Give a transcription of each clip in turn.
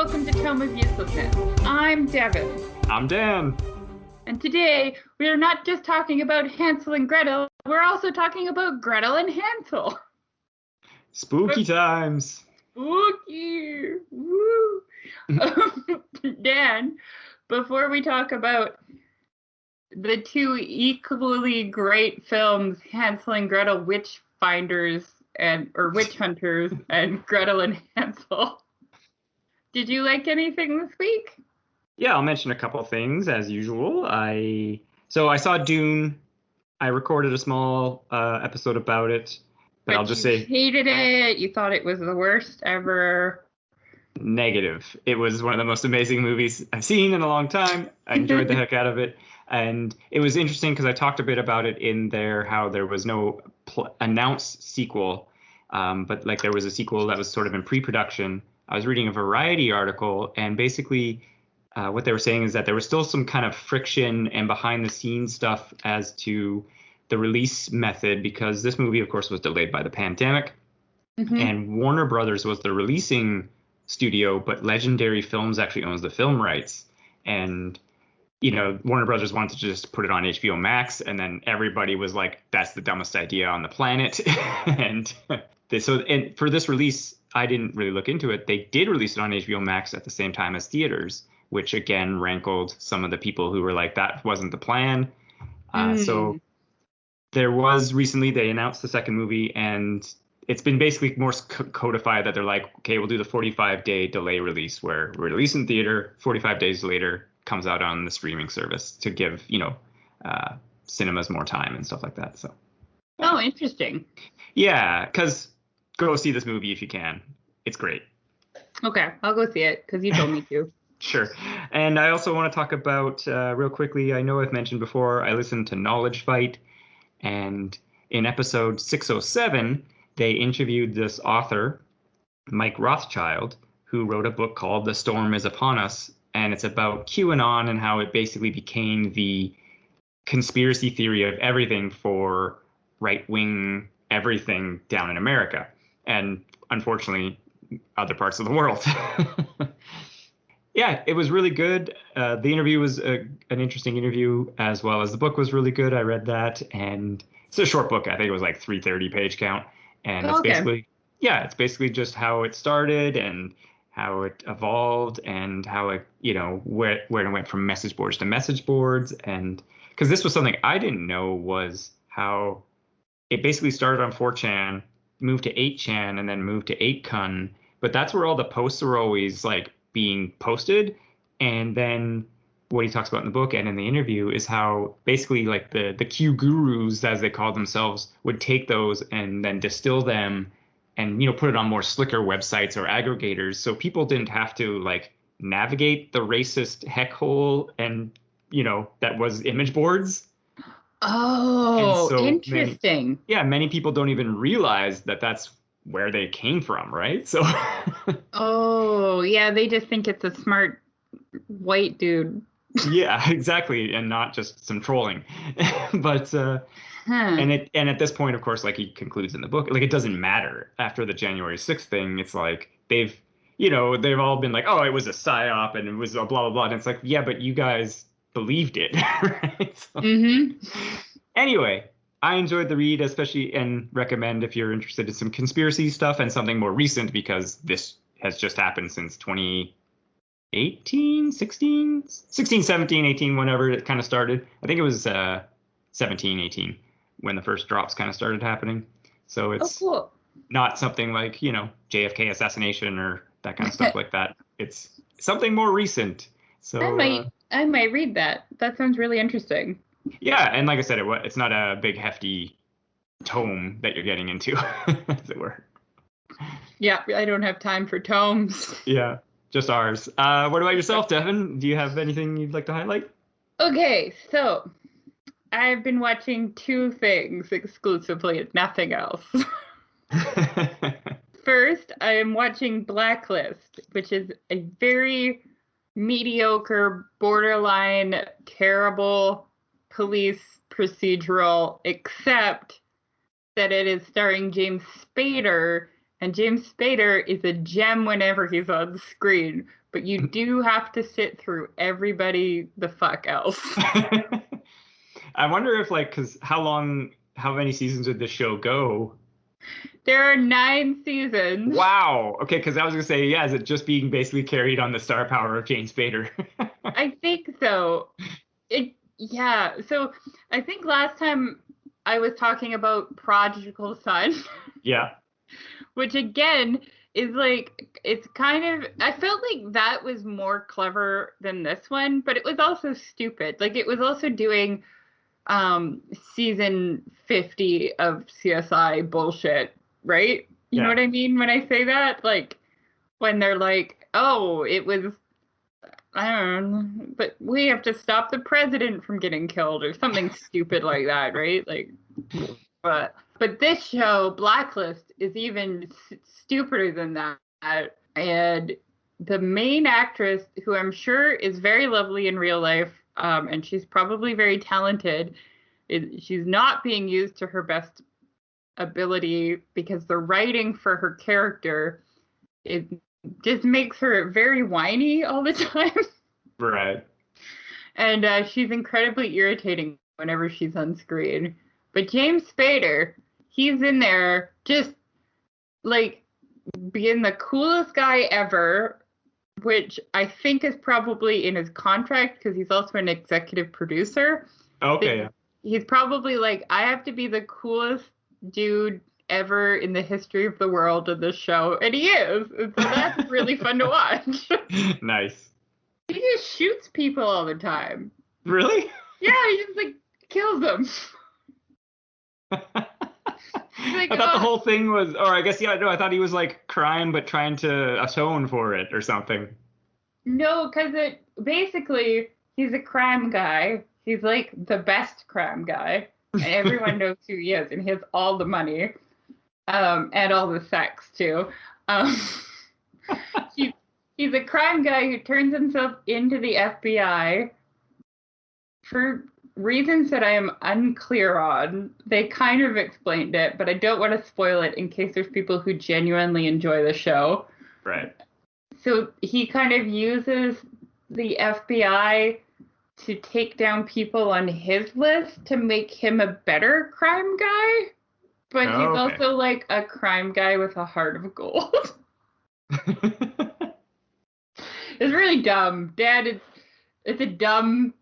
welcome to Tome of Uselessness. I'm Devin. I'm Dan. And today, we are not just talking about Hansel and Gretel, we're also talking about Gretel and Hansel. Spooky times. Spooky! Woo! Dan, before we talk about the two equally great films, Hansel and Gretel, Witch Hunters and Gretel and Hansel, did you like anything this week? Yeah, I'll mention a couple things as usual. I saw Dune. I recorded a small episode about it, but I'll just say hated it. You thought it was the worst ever. Negative. It was one of the most amazing movies I've seen in a long time. I enjoyed the heck out of it. And it was interesting because I talked a bit about it in there, how there was no announced sequel, but like there was a sequel that was sort of in pre-production. I was reading a Variety article, and basically what they were saying is that there was still some kind of friction and behind-the-scenes stuff as to the release method, because this movie, of course, was delayed by the pandemic, and Warner Brothers was the releasing studio, but Legendary Films actually owns the film rights. And Warner Brothers wanted to just put it on HBO Max, and then everybody was like, that's the dumbest idea on the planet. And for this release, I didn't really look into it. They did release it on HBO Max at the same time as theaters, which again rankled some of the people who were like, that wasn't the plan. So there was recently, they announced the second movie, and it's been basically more codified that they're like, okay, we'll do the 45-day delay release where we release in theater, 45 days later comes out on the streaming service to give, cinemas more time and stuff like that. So. Oh, interesting. Yeah, because go see this movie if you can. It's great. Okay, I'll go see it because you told me to. Sure. And I also want to talk about, real quickly, I know I've mentioned before, I listened to Knowledge Fight, and in episode 607, they interviewed this author, Mike Rothschild, who wrote a book called The Storm is Upon Us, and it's about QAnon and how it basically became the conspiracy theory of everything for right-wing everything down in America, and unfortunately, other parts of the world. Yeah, it was really good. The interview was an interesting interview, as well as the book was really good. I read that, and it's a short book. I think it was like 330 page count. And it's basically just how it started and how it evolved and how it, where it went from message boards to message boards. And because this was something I didn't know, was how it basically started on 4chan, moved to 8chan, and then moved to 8kun. But that's where all the posts were always like being posted. And then what he talks about in the book and in the interview is how basically like the Q gurus, as they call themselves, would take those and then distill them and, put it on more slicker websites or aggregators. So people didn't have to like navigate the racist heck hole and, that was image boards. Oh, so interesting. Many people don't even realize that that's where they came from, right? So. Oh, yeah, they just think it's a smart white dude. Yeah, exactly, and not just some trolling. But and at this point, of course, like he concludes in the book, like it doesn't matter after the January 6th thing. It's like they've all been like, oh, it was a psyop and it was a blah blah blah. And it's like, yeah, but you guys believed it, right? So, Anyway, I enjoyed the read, especially, and recommend if you're interested in some conspiracy stuff and something more recent, because this has just happened since 2018, 16, 17, 18, whenever it kind of started. I think it was 17, 18 when the first drops kind of started happening. So it's not something like, JFK assassination or that kind of stuff like that. It's something more recent. So I might read that. That sounds really interesting. Yeah, and like I said, it's not a big hefty tome that you're getting into, as it were. Yeah, I don't have time for tomes. Yeah, just ours. What about yourself, Devin? Do you have anything you'd like to highlight? Okay, so I've been watching two things exclusively, nothing else. First, I am watching Blacklist, which is a very mediocre, borderline, terrible police procedural, except that it is starring James Spader, and James Spader is a gem whenever he's on screen. but you do have to sit through everybody the fuck else. I wonder if, like, because how many seasons did this show go? There are 9 seasons. Wow. Okay, because I was gonna say, yeah, is it just being basically carried on the star power of James Spader? I think so. Yeah. So I think last time I was talking about Prodigal Son. Yeah. Which again is like, it's kind of, I felt like that was more clever than this one, but it was also stupid. Like, it was also doing season 50 of CSI bullshit, right? You know what I mean when I say that? Like, when they're like, oh, it was, I don't know, but we have to stop the president from getting killed or something stupid like that, right? Like, but this show, Blacklist, is even stupider than that. And the main actress, who I'm sure is very lovely in real life, and she's probably very talented, she's not being used to her best ability because the writing for her character, it just makes her very whiny all the time. Right. And she's incredibly irritating whenever she's on screen. But James Spader, he's in there just like being the coolest guy ever, which I think is probably in his contract because he's also an executive producer. Okay. He's probably like, I have to be the coolest dude ever in the history of the world in this show. And he is. And so that's really fun to watch. Nice. He just shoots people all the time. Really? Yeah, he just like kills them. Like, I thought the whole thing was, or I guess, yeah, no, I thought he was like crime, but trying to atone for it or something. No, because basically, he's a crime guy. He's like the best crime guy. And everyone knows who he is. And he has all the money. And all the sex, too. He's a crime guy who turns himself into the FBI for reasons that I am unclear on. They kind of explained it, but I don't want to spoil it in case there's people who genuinely enjoy the show. Right. So he kind of uses the FBI to take down people on his list to make him a better crime guy. But he's also like a crime guy with a heart of gold. It's really dumb. Dad, it's a dumb,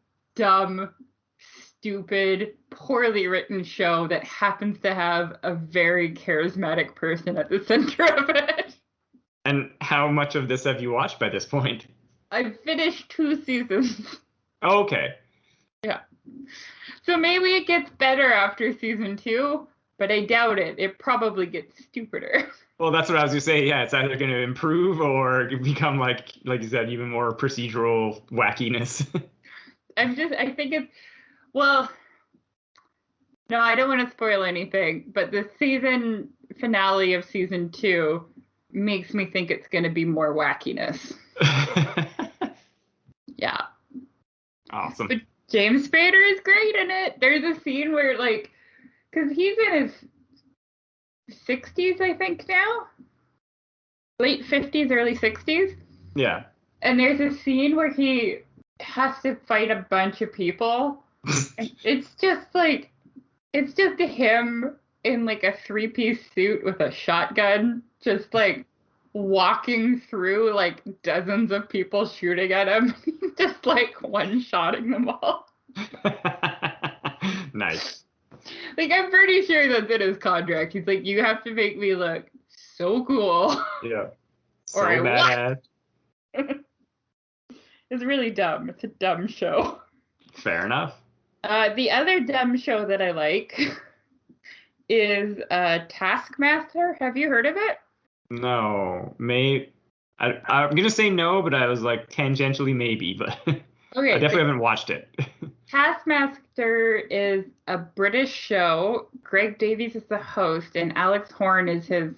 stupid, poorly written show that happens to have a very charismatic person at the center of it. And how much of this have you watched by this point? I've finished 2 seasons. Okay. Yeah. So maybe it gets better after season 2, but I doubt it. It probably gets stupider. Well, that's what I was going to say. Yeah, it's either going to improve or become, like you said, even more procedural wackiness. I think it's, well, no, I don't want to spoil anything, but the season finale of season 2 makes me think it's going to be more wackiness. Yeah. Awesome. But James Spader is great in it. There's a scene where, like, because he's in his 60s, I think, now. Late 50s, early 60s. Yeah. And there's a scene where he has to fight a bunch of people. It's just him in like a 3-piece suit with a shotgun, just like walking through like dozens of people shooting at him, just like one-shotting them all. Nice. Like, I'm pretty sure that's in his contract. He's like, you have to make me look so cool. Yeah. So Or I badass. It's really dumb. It's a dumb show. Fair enough. The other dumb show that I like is Taskmaster. Have you heard of it? No. I'm going to say no, but I was like tangentially maybe, but Okay, I definitely haven't watched it. Taskmaster is a British show. Greg Davies is the host, and Alex Horne is his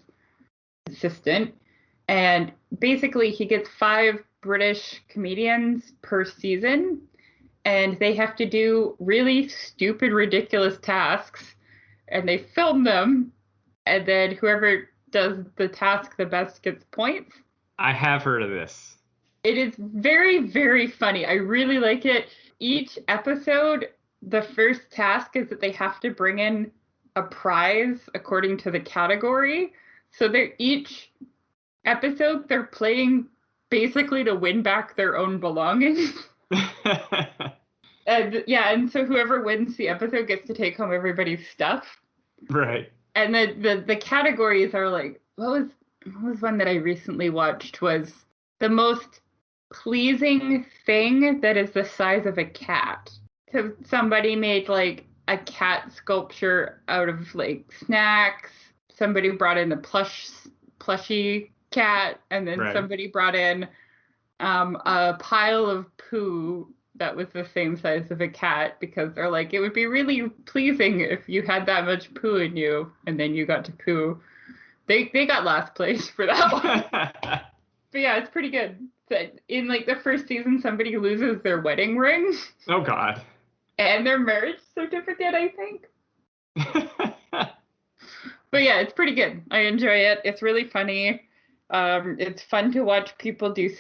assistant. And basically, he gets 5 British comedians per season, and they have to do really stupid, ridiculous tasks, and they film them, and then whoever does the task the best gets points. I have heard of this. It is very, very funny. I really like it. Each episode, the first task is that they have to bring in a prize according to the category. So they're each episode they're playing basically to win back their own belongings. And so whoever wins the episode gets to take home everybody's stuff. Right. And the categories are like, what was one that I recently watched was the most pleasing thing that is the size of a cat. So somebody made like a cat sculpture out of like snacks. Somebody brought in a plushy cat, and then somebody brought in a pile of poo that was the same size of a cat, because they're like, it would be really pleasing if you had that much poo in you and then you got to poo. They got last place for that one. But yeah, it's pretty good. In like the first season, somebody loses their wedding ring. Oh God. And their marriage certificate, I think. But yeah, it's pretty good. I enjoy it. It's really funny. It's fun to watch people do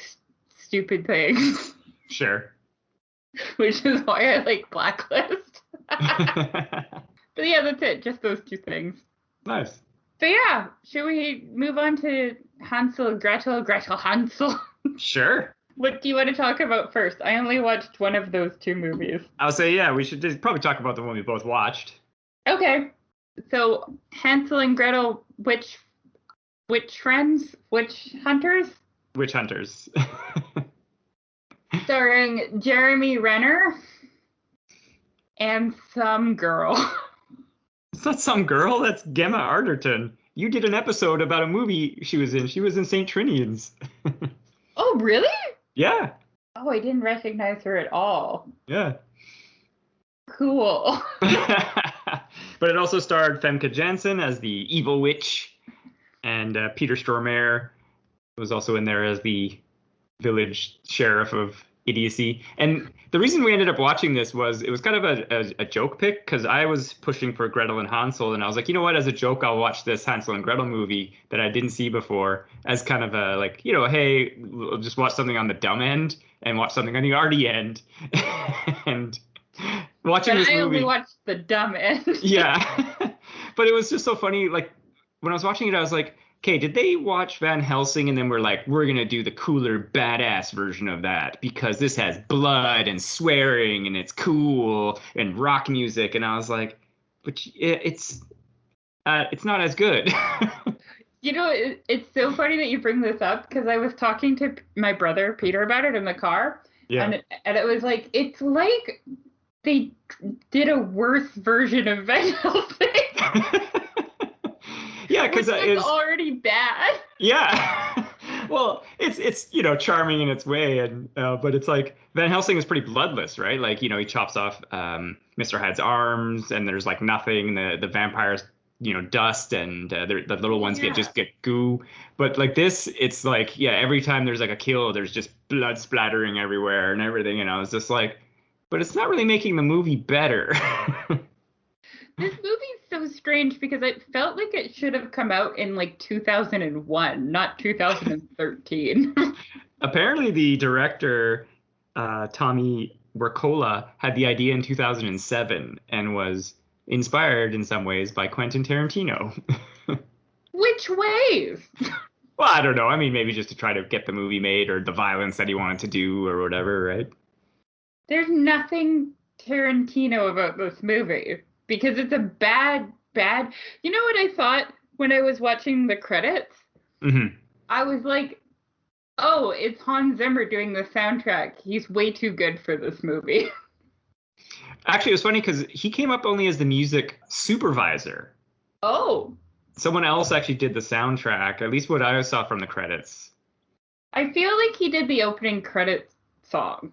stupid things. Sure. Which is why I like Blacklist. But yeah, that's it. Just those two things. Nice. So yeah, should we move on to Hansel, Gretel, Hansel? Sure. What do you want to talk about first? I only watched one of those two movies. I'll say, yeah, we should just probably talk about the one we both watched. Okay. So Hansel and Gretel, which friends? Which hunters? Witch hunters. Starring Jeremy Renner and some girl. It's not some girl, that's Gemma Arterton. You did an episode about a movie she was in. She was in St. Trinian's. Oh, really? Yeah. Oh, I didn't recognize her at all. Yeah. Cool. But it also starred Femke Janssen as the evil witch, and Peter Stormare was also in there as the village sheriff of idiocy. And the reason we ended up watching this was it was kind of a joke pick, because I was pushing for Gretel and Hansel, and I was like, you know what, as a joke, I'll watch this Hansel and Gretel movie that I didn't see before as kind of a, like, you know, hey, we'll just watch something on the dumb end and watch something on the arty end. And watching this movie, I only watched the dumb end. Yeah. But it was just so funny. Like, when I was watching it, I was like, okay, did they watch Van Helsing and then we're like, we're going to do the cooler, badass version of that because this has blood and swearing and it's cool and rock music? And I was like, but it's not as good. You know, it's so funny that you bring this up, because I was talking to my brother, Peter, about it in the car. Yeah. And it was like, it's like they did a worse version of Van Helsing. Yeah, because it's already bad. Yeah. Well, it's you know, charming in its way, and but it's like Van Helsing is pretty bloodless, right? Like, you know, he chops off Mr. Hyde's arms, and there's like nothing. The vampires, you know, dust, and the little ones get goo. But like this, it's like, yeah, every time there's like a kill, there's just blood splattering everywhere and everything. And I was just like, but it's not really making the movie better. This movie's so strange because it felt like it should have come out in like 2001, not 2013. Apparently the director, Tommy Wirkola, had the idea in 2007 and was inspired in some ways by Quentin Tarantino. Which ways? Well, I don't know. I mean, maybe just to try to get the movie made, or the violence that he wanted to do or whatever, right? There's nothing Tarantino about this movie. Because it's a bad. You know what I thought when I was watching the credits? Mm-hmm. I was like, oh, it's Hans Zimmer doing the soundtrack. He's way too good for this movie. Actually, it was funny because he came up only as the music supervisor. Oh. Someone else actually did the soundtrack, at least what I saw from the credits. I feel like he did the opening credits song.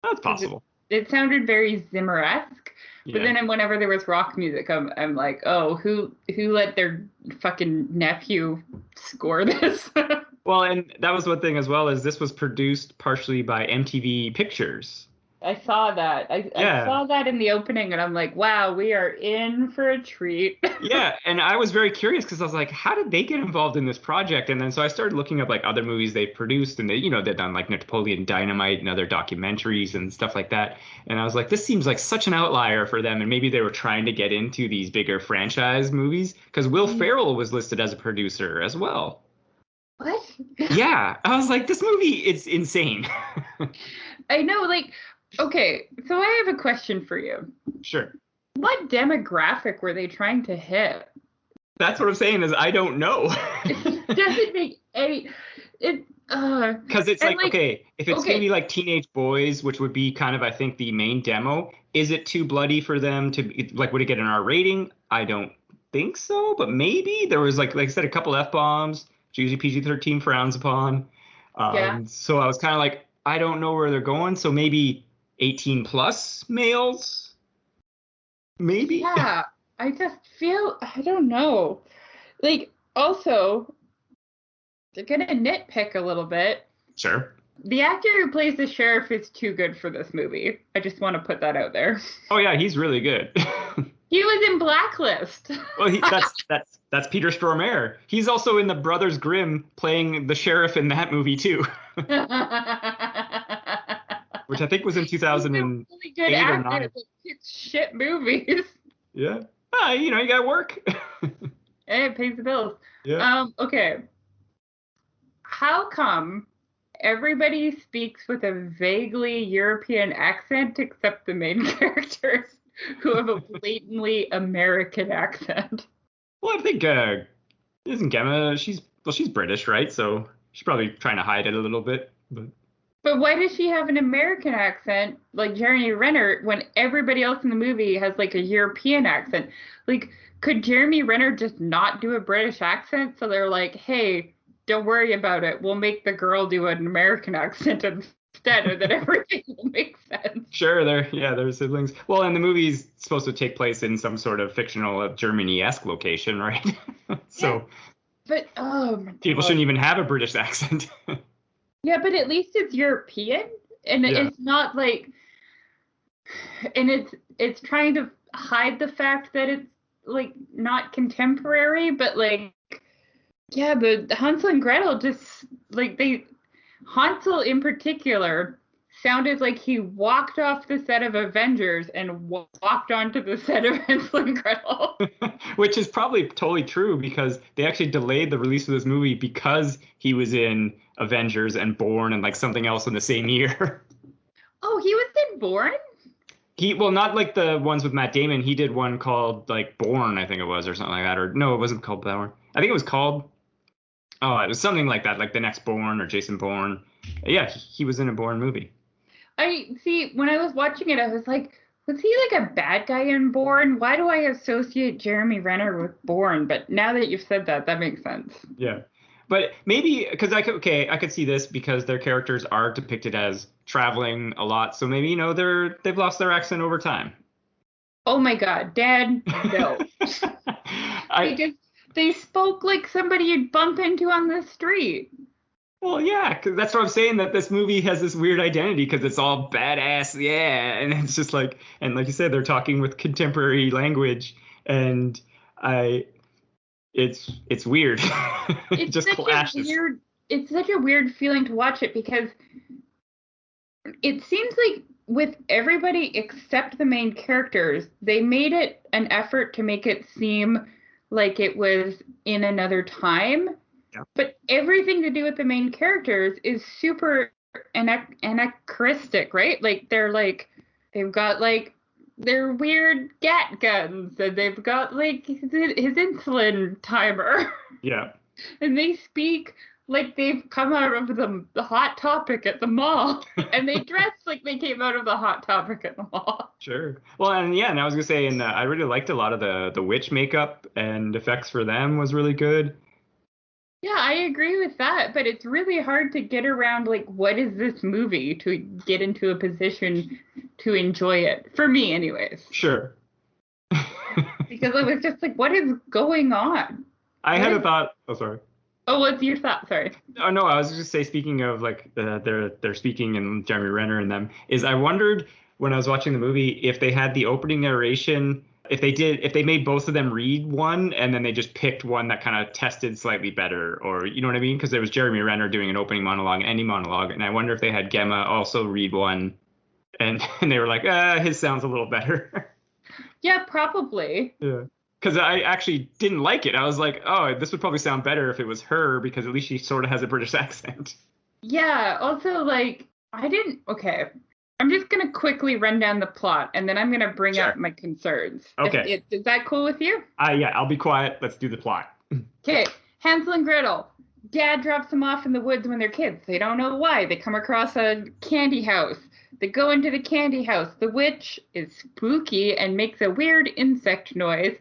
That's possible. It sounded very Zimmer-esque. But then whenever there was rock music, I'm like, oh, who let their fucking nephew score this? Well, and that was one thing as well, is this was produced partially by MTV Pictures. I saw that. I Yeah. saw that in the opening, and I'm like, wow, we are in for a treat. Yeah, and I was very curious because I was like, how did they get involved in this project? And then so I started looking up like other movies they produced, and they've done like Napoleon Dynamite and other documentaries and stuff like that. And I was like, this seems like such an outlier for them, and maybe they were trying to get into these bigger franchise movies because Will Ferrell was listed as a producer as well. What? Yeah, I was like, this movie is insane. I know, like, okay, so I have a question for you. Sure. What demographic were they trying to hit? That's what I'm saying is I don't know. It doesn't make any because it's like, okay, if it's gonna be like teenage boys, which would be kind of I think the main demo, is it too bloody for them to like would it get an R rating? I don't think so, but maybe there was like I said a couple F-bombs, usually PG-13 frowns upon. So I was kind of like I don't know where they're going, so maybe 18 plus males. Maybe. Yeah, I just feel, I don't know. Like, also, they're gonna nitpick a little bit. Sure. The actor who plays the sheriff is too good for this movie. I just want to put that out there. Oh yeah, he's really good. He was in Blacklist. Well, that's Peter Stormare. He's also in the Brothers Grimm playing the sheriff in that movie too. Which I think was in 2008 really good or 9. Shit movies. Yeah. You got to work. And it pays the bills. Yeah. Okay. How come everybody speaks with a vaguely European accent except the main characters who have a blatantly American accent? Well, I think isn't Gemma? She's British, right? So she's probably trying to hide it a little bit, But why does she have an American accent like Jeremy Renner when everybody else in the movie has like a European accent? Like, could Jeremy Renner just not do a British accent? So they're like, hey, don't worry about it. We'll make the girl do an American accent instead, and then everything will make sense. Sure, they're siblings. Well, and the movie's supposed to take place in some sort of fictional Germany-esque location, right? So, yeah, but people shouldn't even have a British accent. Yeah, but at least it's European, and it's not like, and it's trying to hide the fact that it's like not contemporary, but like, yeah, but Hansel and Gretel just like Hansel in particular sounded like he walked off the set of Avengers and walked onto the set of Hansel and Gretel. Which is probably totally true because they actually delayed the release of this movie because he was in Avengers and Bourne and like something else in the same year. Oh, he was in Bourne? Well, not like the ones with Matt Damon. He did one called like Bourne, I think it was, or something like that. Or no, it wasn't called Bourne. I think it was called, it was something like that, like the next Bourne or Jason Bourne. Yeah, he was in a Bourne movie. I see, when I was watching it, I was like, was he like a bad guy in Bourne? Why do I associate Jeremy Renner with Bourne? But now that you've said that, that makes sense. Yeah. But maybe because I could see this because their characters are depicted as traveling a lot. So maybe, they've lost their accent over time. Oh my God, Dad, no. They spoke like somebody you'd bump into on the street. Well, yeah, because that's what I'm saying, that this movie has this weird identity because it's all badass, yeah, and it's just like, and like you said, they're talking with contemporary language, and it's weird. It just clashes. It's such a weird feeling to watch it because it seems like with everybody except the main characters, they made it an effort to make it seem like it was in another time. Yeah. But everything to do with the main characters is super anachronistic, right? Like they've got like their weird gat guns, and they've got like his insulin timer. Yeah. And they speak like they've come out of the Hot Topic at the mall, and they dress like they came out of the Hot Topic at the mall. Sure. Well, and I was gonna say, and I really liked a lot of the witch makeup and effects for them was really good. Yeah, I agree with that, but it's really hard to get around, like, what is this movie to get into a position to enjoy it. For me, anyways. Sure. Because I was just like, what is going on? I had a thought. Oh, sorry. Oh, what's your thought? Sorry. Oh no, I was just say speaking of like they're speaking and Jeremy Renner and them is I wondered when I was watching the movie if they had the opening narration, if they made both of them read one and then they just picked one that kind of tested slightly better, or you know what I mean? Because there was Jeremy Renner doing an opening monologue, any monologue, and I wonder if they had Gemma also read one and they were like, his sounds a little better. Yeah, probably. Yeah. Because I actually didn't like it. I was like, oh, this would probably sound better if it was her because at least she sort of has a British accent. Yeah, also, like, okay. I'm just going to quickly run down the plot, and then I'm going to bring up my concerns. Okay. Is that cool with you? Yeah, I'll be quiet. Let's do the plot. Okay, Hansel and Gretel. Dad drops them off in the woods when they're kids. They don't know why. They come across a candy house. They go into the candy house. The witch is spooky and makes a weird insect noise.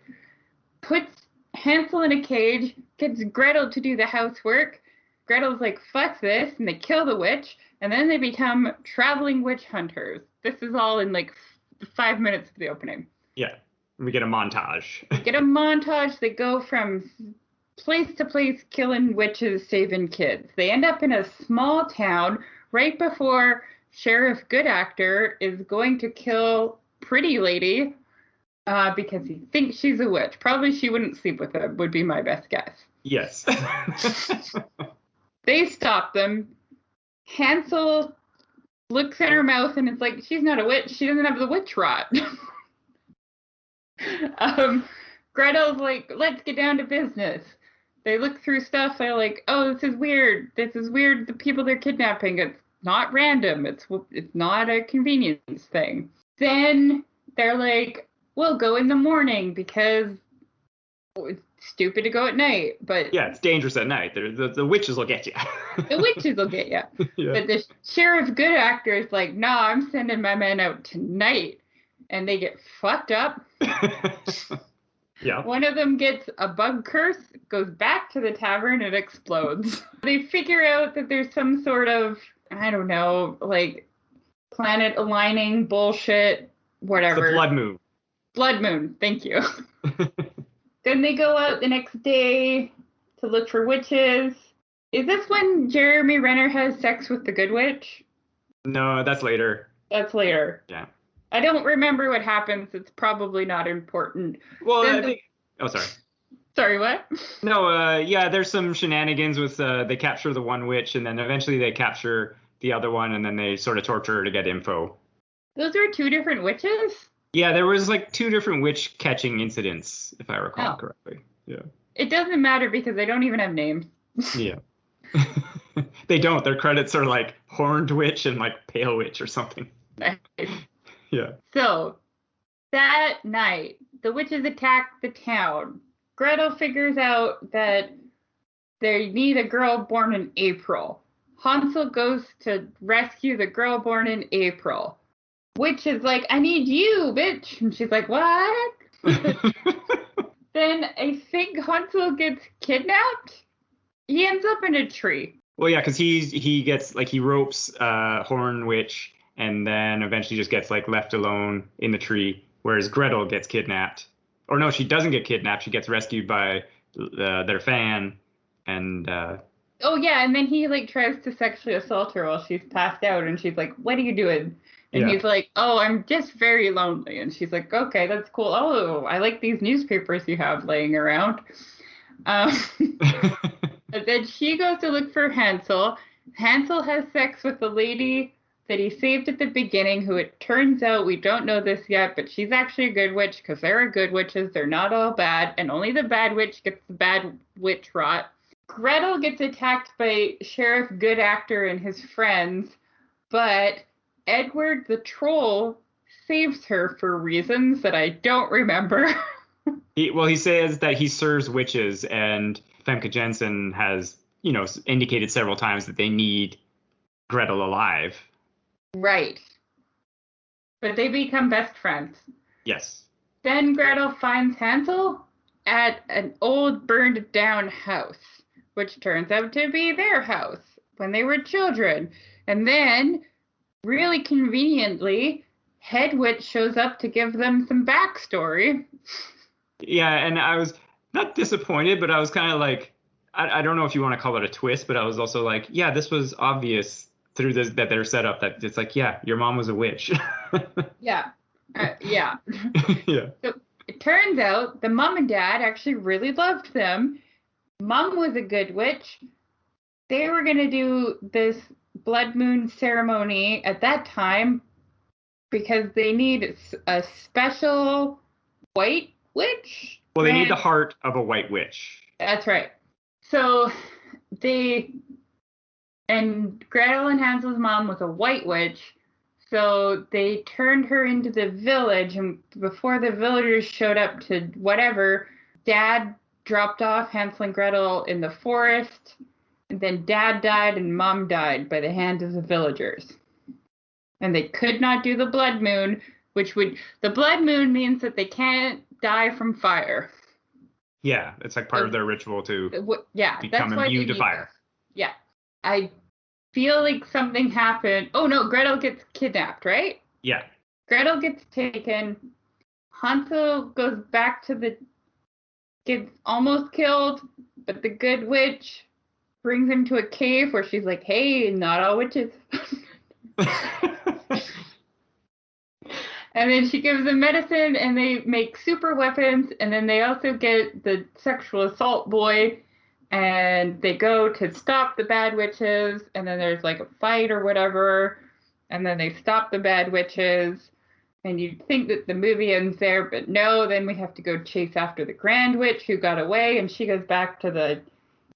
Puts Hansel in a cage, gets Gretel to do the housework. Gretel's like, fuck this, and they kill the witch, and then they become traveling witch hunters. This is all in like 5 minutes of the opening. Yeah, we get a montage. They go from place to place killing witches, saving kids. They end up in a small town right before Sheriff Good Actor is going to kill Pretty Lady. Because he thinks she's a witch. Probably she wouldn't sleep with him, would be my best guess. Yes. They stop them. Hansel looks in her mouth and it's like, she's not a witch. She doesn't have the witch rot. Gretel's like, let's get down to business. They look through stuff. They're like, oh, this is weird. The people they're kidnapping, it's not random. It's not a convenience thing. Then they're like, we'll go in the morning because it's stupid to go at night. But yeah, it's dangerous at night. The witches will get you. The witches will get you. Yeah. But the Sheriff Good Actor is like, no, I'm sending my men out tonight. And they get fucked up. Yeah. One of them gets a bug curse, goes back to the tavern, and explodes. They figure out that there's some sort of, I don't know, like planet aligning bullshit, whatever. It's the blood moon. Blood moon, thank you. Then they go out the next day to look for witches. Is this when Jeremy Renner has sex with the good witch? No, that's later. That's later. Yeah. I don't remember what happens. It's probably not important. Well, I think... Oh, sorry. Sorry, what? No, yeah, there's some shenanigans with they capture the one witch, and then eventually they capture the other one, and then they sort of torture her to get info. Those are two different witches? Yeah, there was like two different witch catching incidents, if I recall correctly. Yeah. It doesn't matter because they don't even have names. Yeah. They don't. Their credits are like Horned Witch and like Pale Witch or something. Nice. Yeah. So, that night, the witches attack the town. Gretel figures out that they need a girl born in April. Hansel goes to rescue the girl born in April. Witch is like, I need you, bitch. And she's like, what? Then I think Hansel gets kidnapped. He ends up in a tree. Well, yeah, because he gets, like, he ropes Horned Witch and then eventually just gets, like, left alone in the tree, whereas Gretel gets kidnapped. Or no, she doesn't get kidnapped. She gets rescued by their fan and... Oh, yeah, and then he, like, tries to sexually assault her while she's passed out, and she's like, what are you doing? And he's like, oh, I'm just very lonely. And she's like, okay, that's cool. Oh, I like these newspapers you have laying around. And then she goes to look for Hansel. Hansel has sex with the lady that he saved at the beginning, who it turns out, we don't know this yet, but she's actually a good witch, because there are good witches. They're not all bad, and only the bad witch gets the bad witch rot. Gretel gets attacked by Sheriff Good Actor and his friends, but Edward the Troll saves her for reasons that I don't remember. He says that he serves witches, and Femke Jensen has, indicated several times that they need Gretel alive. Right. But they become best friends. Yes. Then Gretel finds Hansel at an old burned down house, which turns out to be their house when they were children. And then, really conveniently, Head Witch shows up to give them some backstory. Yeah, and I was not disappointed, but I was kind of like, I don't know if you want to call it a twist, but I was also like, yeah, this was obvious through this that they're set up that it's like, yeah, your mom was a witch. Yeah. Yeah. Yeah. So it turns out the mom and dad actually really loved them. Mom was a good witch. They were going to do this blood moon ceremony at that time because they need a special white witch. Well, they need the heart of a white witch. That's right. So and Gretel and Hansel's mom was a white witch. So they turned her into the village, and before the villagers showed up to whatever, Dad dropped off Hansel and Gretel in the forest, and then Dad died and Mom died by the hands of the villagers. And they could not do the blood moon, the blood moon means that they can't die from fire. Yeah, it's like part of their ritual to become immune to fire. Yeah. I feel like something happened. Oh no, Gretel gets kidnapped, right? Yeah. Gretel gets taken. Hansel goes back to gets almost killed, but the good witch brings him to a cave where she's like, hey, not all witches. And then she gives them medicine and they make super weapons, and then they also get the sexual assault boy, and they go to stop the bad witches, and then there's like a fight or whatever, and then they stop the bad witches, and you'd think that the movie ends there, but no, then we have to go chase after the grand witch who got away, and she goes back to the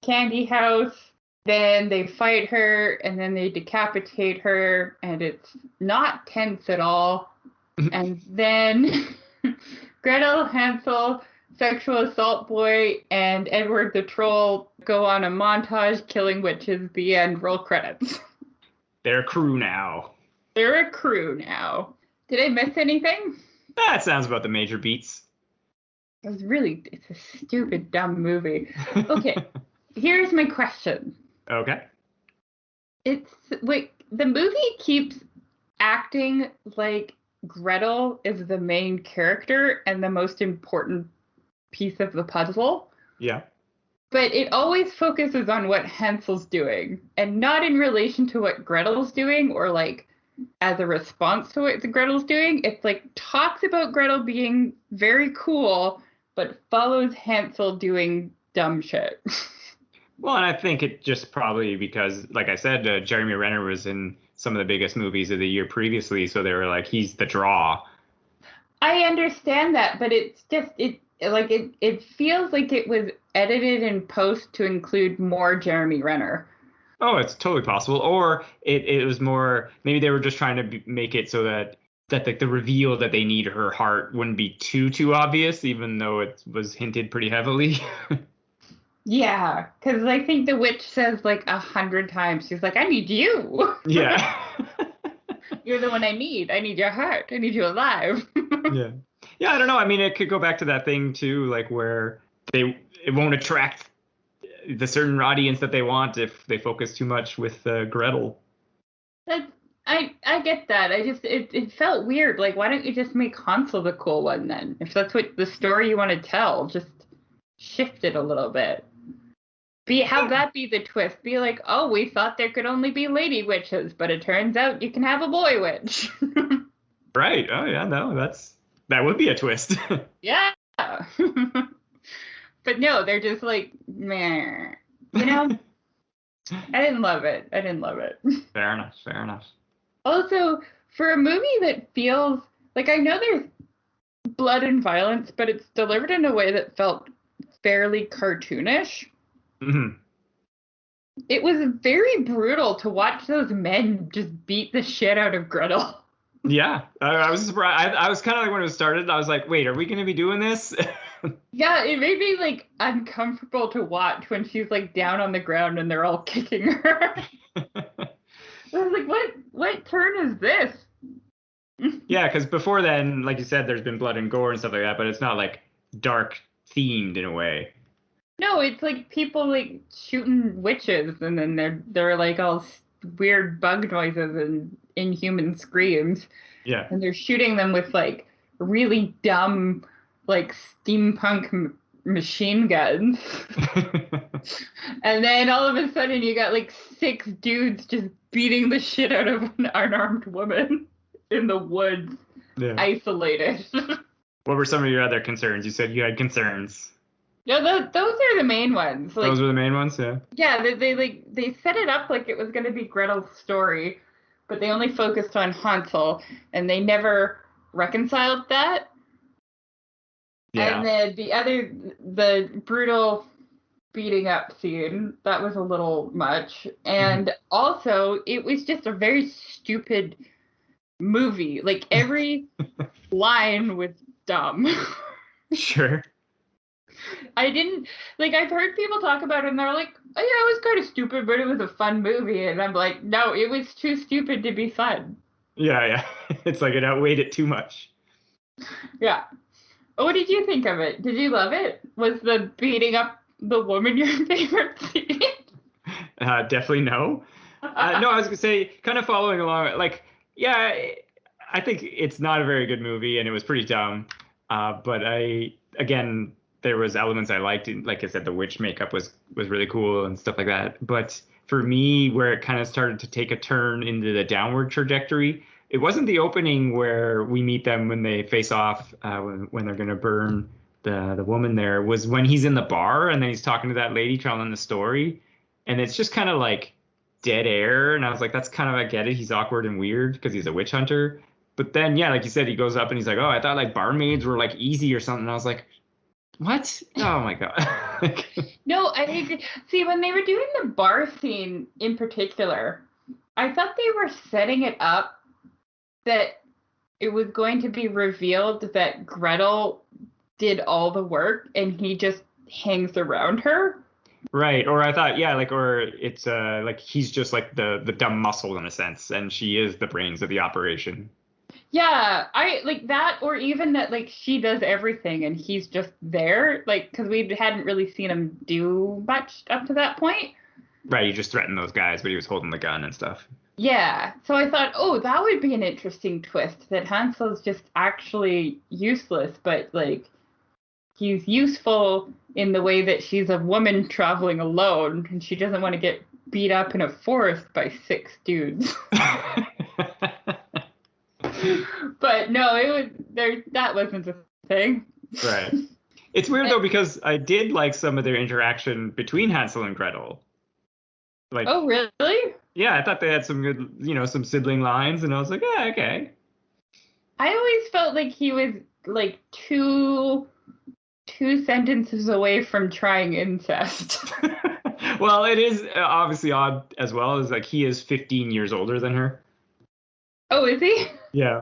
candy house. Then they fight her, and then they decapitate her, and it's not tense at all. And then Gretel, Hansel, sexual assault boy, and Edward the Troll go on a montage killing witches. The end. Roll credits. They're a crew now. They're a crew now. Did I miss anything? That sounds about the major beats. It's a stupid, dumb movie. Okay, here's my question. Okay. It's like the movie keeps acting like Gretel is the main character and the most important piece of the puzzle. Yeah. But it always focuses on what Hansel's doing and not in relation to what Gretel's doing or like as a response to what Gretel's doing. It's like talks about Gretel being very cool, but follows Hansel doing dumb shit. Well, and I think it just probably because, like I said, Jeremy Renner was in some of the biggest movies of the year previously, so they were like, he's the draw. I understand that, but it's just it feels like it was edited in post to include more Jeremy Renner. Oh, it's totally possible. Or it was more, maybe they were just trying to make it so that like the reveal that they need her heart wouldn't be too obvious, even though it was hinted pretty heavily. Yeah, because I think the witch says like 100 times, she's like, I need you. Yeah. You're the one I need. I need your heart. I need you alive. Yeah. Yeah, I don't know. I mean, it could go back to that thing too, like where it won't attract the certain audience that they want if they focus too much with Gretel. I get that. It felt weird. Like, why don't you just make Hansel the cool one then? If that's what the story you want to tell, just shift it a little bit. Have that be the twist. Be like, oh, we thought there could only be lady witches, but it turns out you can have a boy witch. Right. Oh yeah, no, that would be a twist. Yeah. But no, they're just like, meh. You know? I didn't love it. Fair enough. Also, for a movie that feels like, I know there's blood and violence, but it's delivered in a way that felt fairly cartoonish. Mm-hmm. It was very brutal to watch those men just beat the shit out of Gretel. Yeah, I was surprised. I was kind of like, when it started, I was like, wait, are we going to be doing this? Yeah, it made me like uncomfortable to watch when she's like down on the ground and they're all kicking her. I was like, what turn is this? Yeah, because before then, like you said, there's been blood and gore and stuff like that, but it's not like dark themed in a way. No, it's like people like shooting witches, and then they're like all weird bug noises and inhuman screams. Yeah. And they're shooting them with like really dumb, like steampunk machine guns. And then all of a sudden you got like 6 dudes just beating the shit out of an unarmed woman in the woods, isolated. What were some of your other concerns? You said you had concerns. No, those are the main ones. Like, those were the main ones, yeah. Yeah, they set it up like it was going to be Gretel's story, but they only focused on Hansel, and they never reconciled that. Yeah. And then the brutal beating up scene, that was a little much. And also, it was just a very stupid movie. Like, every line was dumb. Sure. I've heard people talk about it and they're like, oh yeah, it was kind of stupid, but it was a fun movie. And I'm like, no, it was too stupid to be fun. Yeah. It's like it outweighed it too much. Yeah. What did you think of it? Did you love it? Was the beating up the woman your favorite scene? Definitely no. No, I was going to say, kind of following along, like, yeah, I think it's not a very good movie and it was pretty dumb. But again, there was elements I liked. Like I said, the witch makeup was really cool and stuff like that. But for me, where it kind of started to take a turn into the downward trajectory, it wasn't the opening where we meet them when they face off, when they're going to burn the woman there, was when he's in the bar and then he's talking to that lady telling the story. And it's just kind of like dead air. And I was like, that's kind of, I get it. He's awkward and weird because he's a witch hunter. But then, yeah, like you said, he goes up and he's like, oh, I thought like barmaids were like easy or something. And I was like, what? Oh my God. No, I agree. See, when they were doing the bar scene in particular, I thought they were setting it up that it was going to be revealed that Gretel did all the work and he just hangs around her. Right. Or I thought, yeah, like, or it's like he's just like the dumb muscle in a sense, and she is the brains of the operation. Yeah, I like that, or even that like she does everything and he's just there, like, because we hadn't really seen him do much up to that point. Right, he just threatened those guys, but he was holding the gun and stuff. Yeah, so I thought, oh, that would be an interesting twist, that Hansel's just actually useless, but like he's useful in the way that she's a woman traveling alone and she doesn't want to get beat up in a forest by 6 dudes. But no, it was there. That wasn't a thing. Right. It's weird though, because I did like some of their interaction between Hansel and Gretel. Like, oh really? Yeah, I thought they had some good, some sibling lines, and I was like, yeah, okay. I always felt like he was like two sentences away from trying incest. Well, it is obviously odd as well, as like he is 15 years older than her. Oh, is he? Yeah.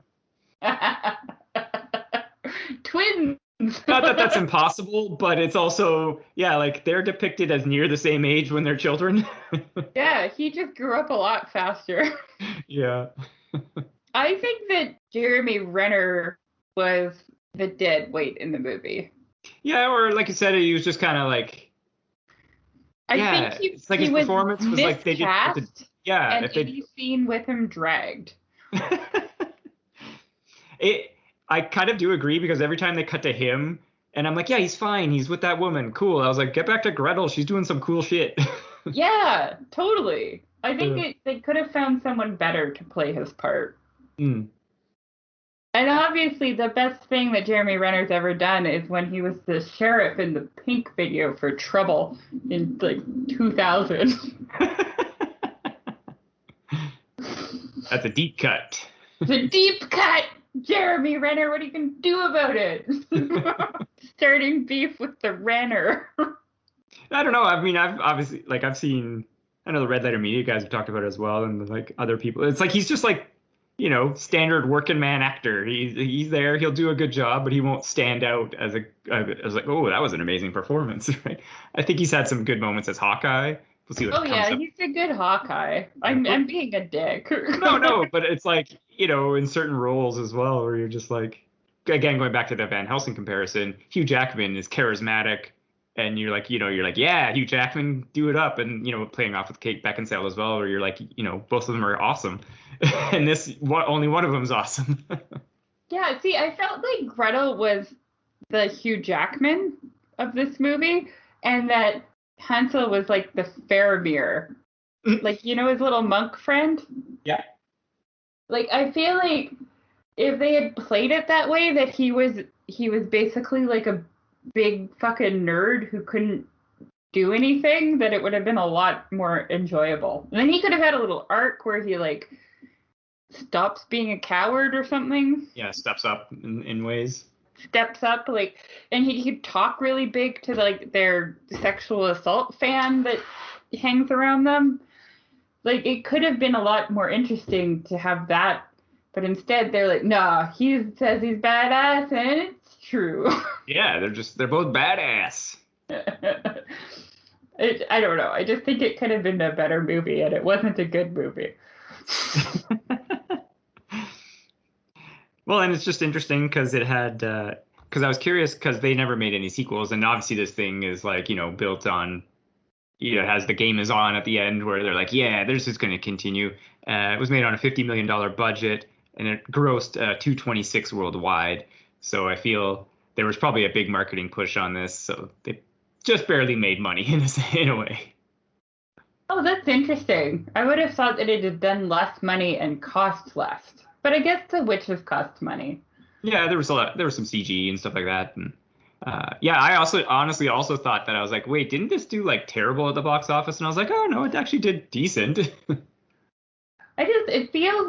Twins. Not that that's impossible, but it's also, yeah, like they're depicted as near the same age when they're children. Yeah, he just grew up a lot faster. Yeah. I think that Jeremy Renner was the dead weight in the movie. Yeah, or like you said, he was just kind of like, I think it's like his performance was like they did. Yeah, and any scene with him dragged. I kind of do agree, because every time they cut to him, and I'm like, yeah, he's fine. He's with that woman. Cool. I was like, get back to Gretel. She's doing some cool shit. Yeah, totally. I think they could have found someone better to play his part. Mm. And obviously, the best thing that Jeremy Renner's ever done is when he was the sheriff in the Pink video for Trouble in like 2000. That's a deep cut. The deep cut! Jeremy Renner, what are you going to do about it? Starting beef with the Renner. I don't know. I mean, I've seen, I know the Red Letter Media guys have talked about it as well, and like other people. It's like he's just like, standard working man actor. He's there. He'll do a good job, but he won't stand out as like, oh, that was an amazing performance. Right? I think he's had some good moments as Hawkeye. We'll see what comes up. He's a good Hawkeye. I'm being a dick. No, but it's like, in certain roles as well, where you're just like, again, going back to the Van Helsing comparison, Hugh Jackman is charismatic, and you're like, yeah, Hugh Jackman, do it up, and playing off with Kate Beckinsale as well, where you're like, both of them are awesome, and only one of them is awesome. Yeah, see, I felt like Gretel was the Hugh Jackman of this movie, and that Hansel was like the Faramir, like his little monk friend. Yeah. Like I feel like if they had played it that way, that he was basically like a big fucking nerd who couldn't do anything, that it would have been a lot more enjoyable. And then he could have had a little arc where he like stops being a coward or something. Yeah, steps up in ways. Steps up, like, and he could talk really big to like their sexual assault fan that hangs around them. Like it could have been a lot more interesting to have that, but instead they're like, nah, he says he's badass and it's true. Yeah, they're both badass. I don't know. I just think it could have been a better movie, and it wasn't a good movie. Well, and it's just interesting because it had, because I was curious because they never made any sequels, and obviously this thing is like, built on, it has the game is on at the end where they're like, yeah, this is going to continue. It was made on a $50 million budget, and it grossed 226 worldwide. So I feel there was probably a big marketing push on this, so they just barely made money in a way. Oh, that's interesting. I would have thought that it had done less money and cost less. But I guess the witches cost money. Yeah, there was some CG and stuff like that. And yeah, I honestly thought that I was like, wait, didn't this do like terrible at the box office? And I was like, oh no, it actually did decent. It feels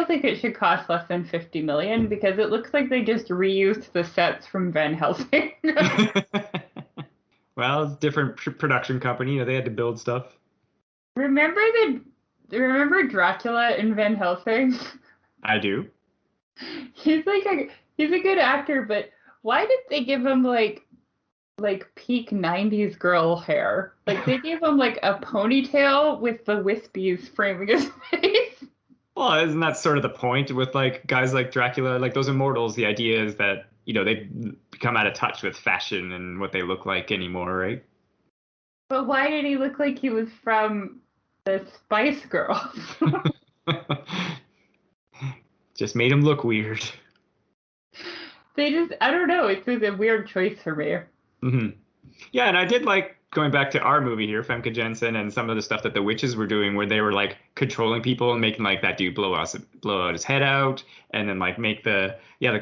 like it should cost less than $50 million because it looks like they just reused the sets from Van Helsing. Well, it's a different production company. They had to build stuff. Remember Dracula in Van Helsing? I do. He's a good actor, but why did they give him like peak 90s girl hair? Like they gave him like a ponytail with the wispies framing his face. Well, isn't that sort of the point with like guys like Dracula, like those immortals? The idea is that, they become out of touch with fashion and what they look like anymore, right? But why did he look like he was from the Spice Girls? Just made him look weird. I don't know. It was a weird choice for me. Mm-hmm. Yeah, and I did like going back to our movie here, Femke Jensen, and some of the stuff that the witches were doing, where they were like controlling people and making like that dude blow out his head out, and then like make the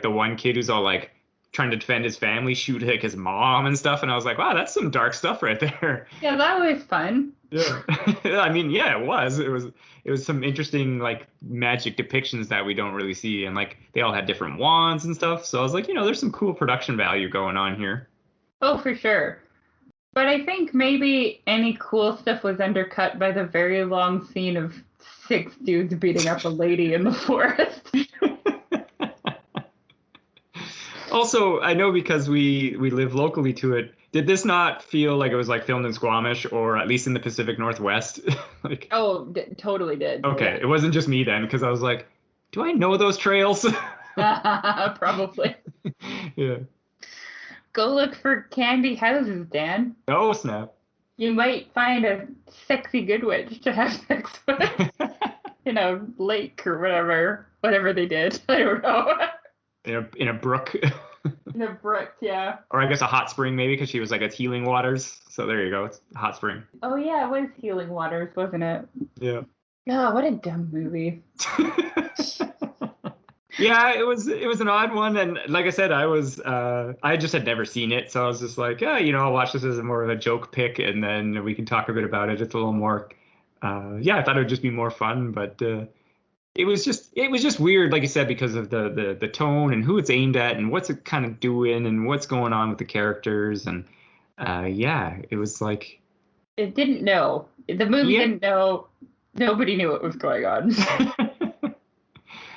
one kid who's all like trying to defend his family shoot like his mom and stuff, and I was like, wow, that's some dark stuff right there. Yeah, that was fun. Yeah. I mean, yeah, it was some interesting like magic depictions that we don't really see, and like they all had different wands and stuff, so I was like, there's some cool production value going on here. Oh, for sure. But I think maybe any cool stuff was undercut by the very long scene of 6 dudes beating up a lady in the forest. Also, I know because we live locally to it, did this not feel like it was like filmed in Squamish or at least in the Pacific Northwest? Totally did. Okay, yeah. It wasn't just me then, because I was like, do I know those trails? Probably. Yeah. Go look for candy houses, Dan. Oh, snap. You might find a sexy good witch to have sex with in a lake or whatever they did. I don't know. In a brook. In a brook, yeah. Or I guess a hot spring maybe, because she was like, it's healing waters. So there you go. It's a hot spring. Oh yeah, it was healing waters, wasn't it? Yeah. Oh, what a dumb movie. Yeah, it was an odd one, and like I said, I just had never seen it, so I was just like, I'll watch this as more of a joke pick, and then we can talk a bit about it. It's a little more, I thought it would just be more fun, but it was just weird, like you said, because of the tone and who it's aimed at and what's it kind of doing and what's going on with the characters, and it was like it didn't know. The movie didn't know. Nobody knew what was going on.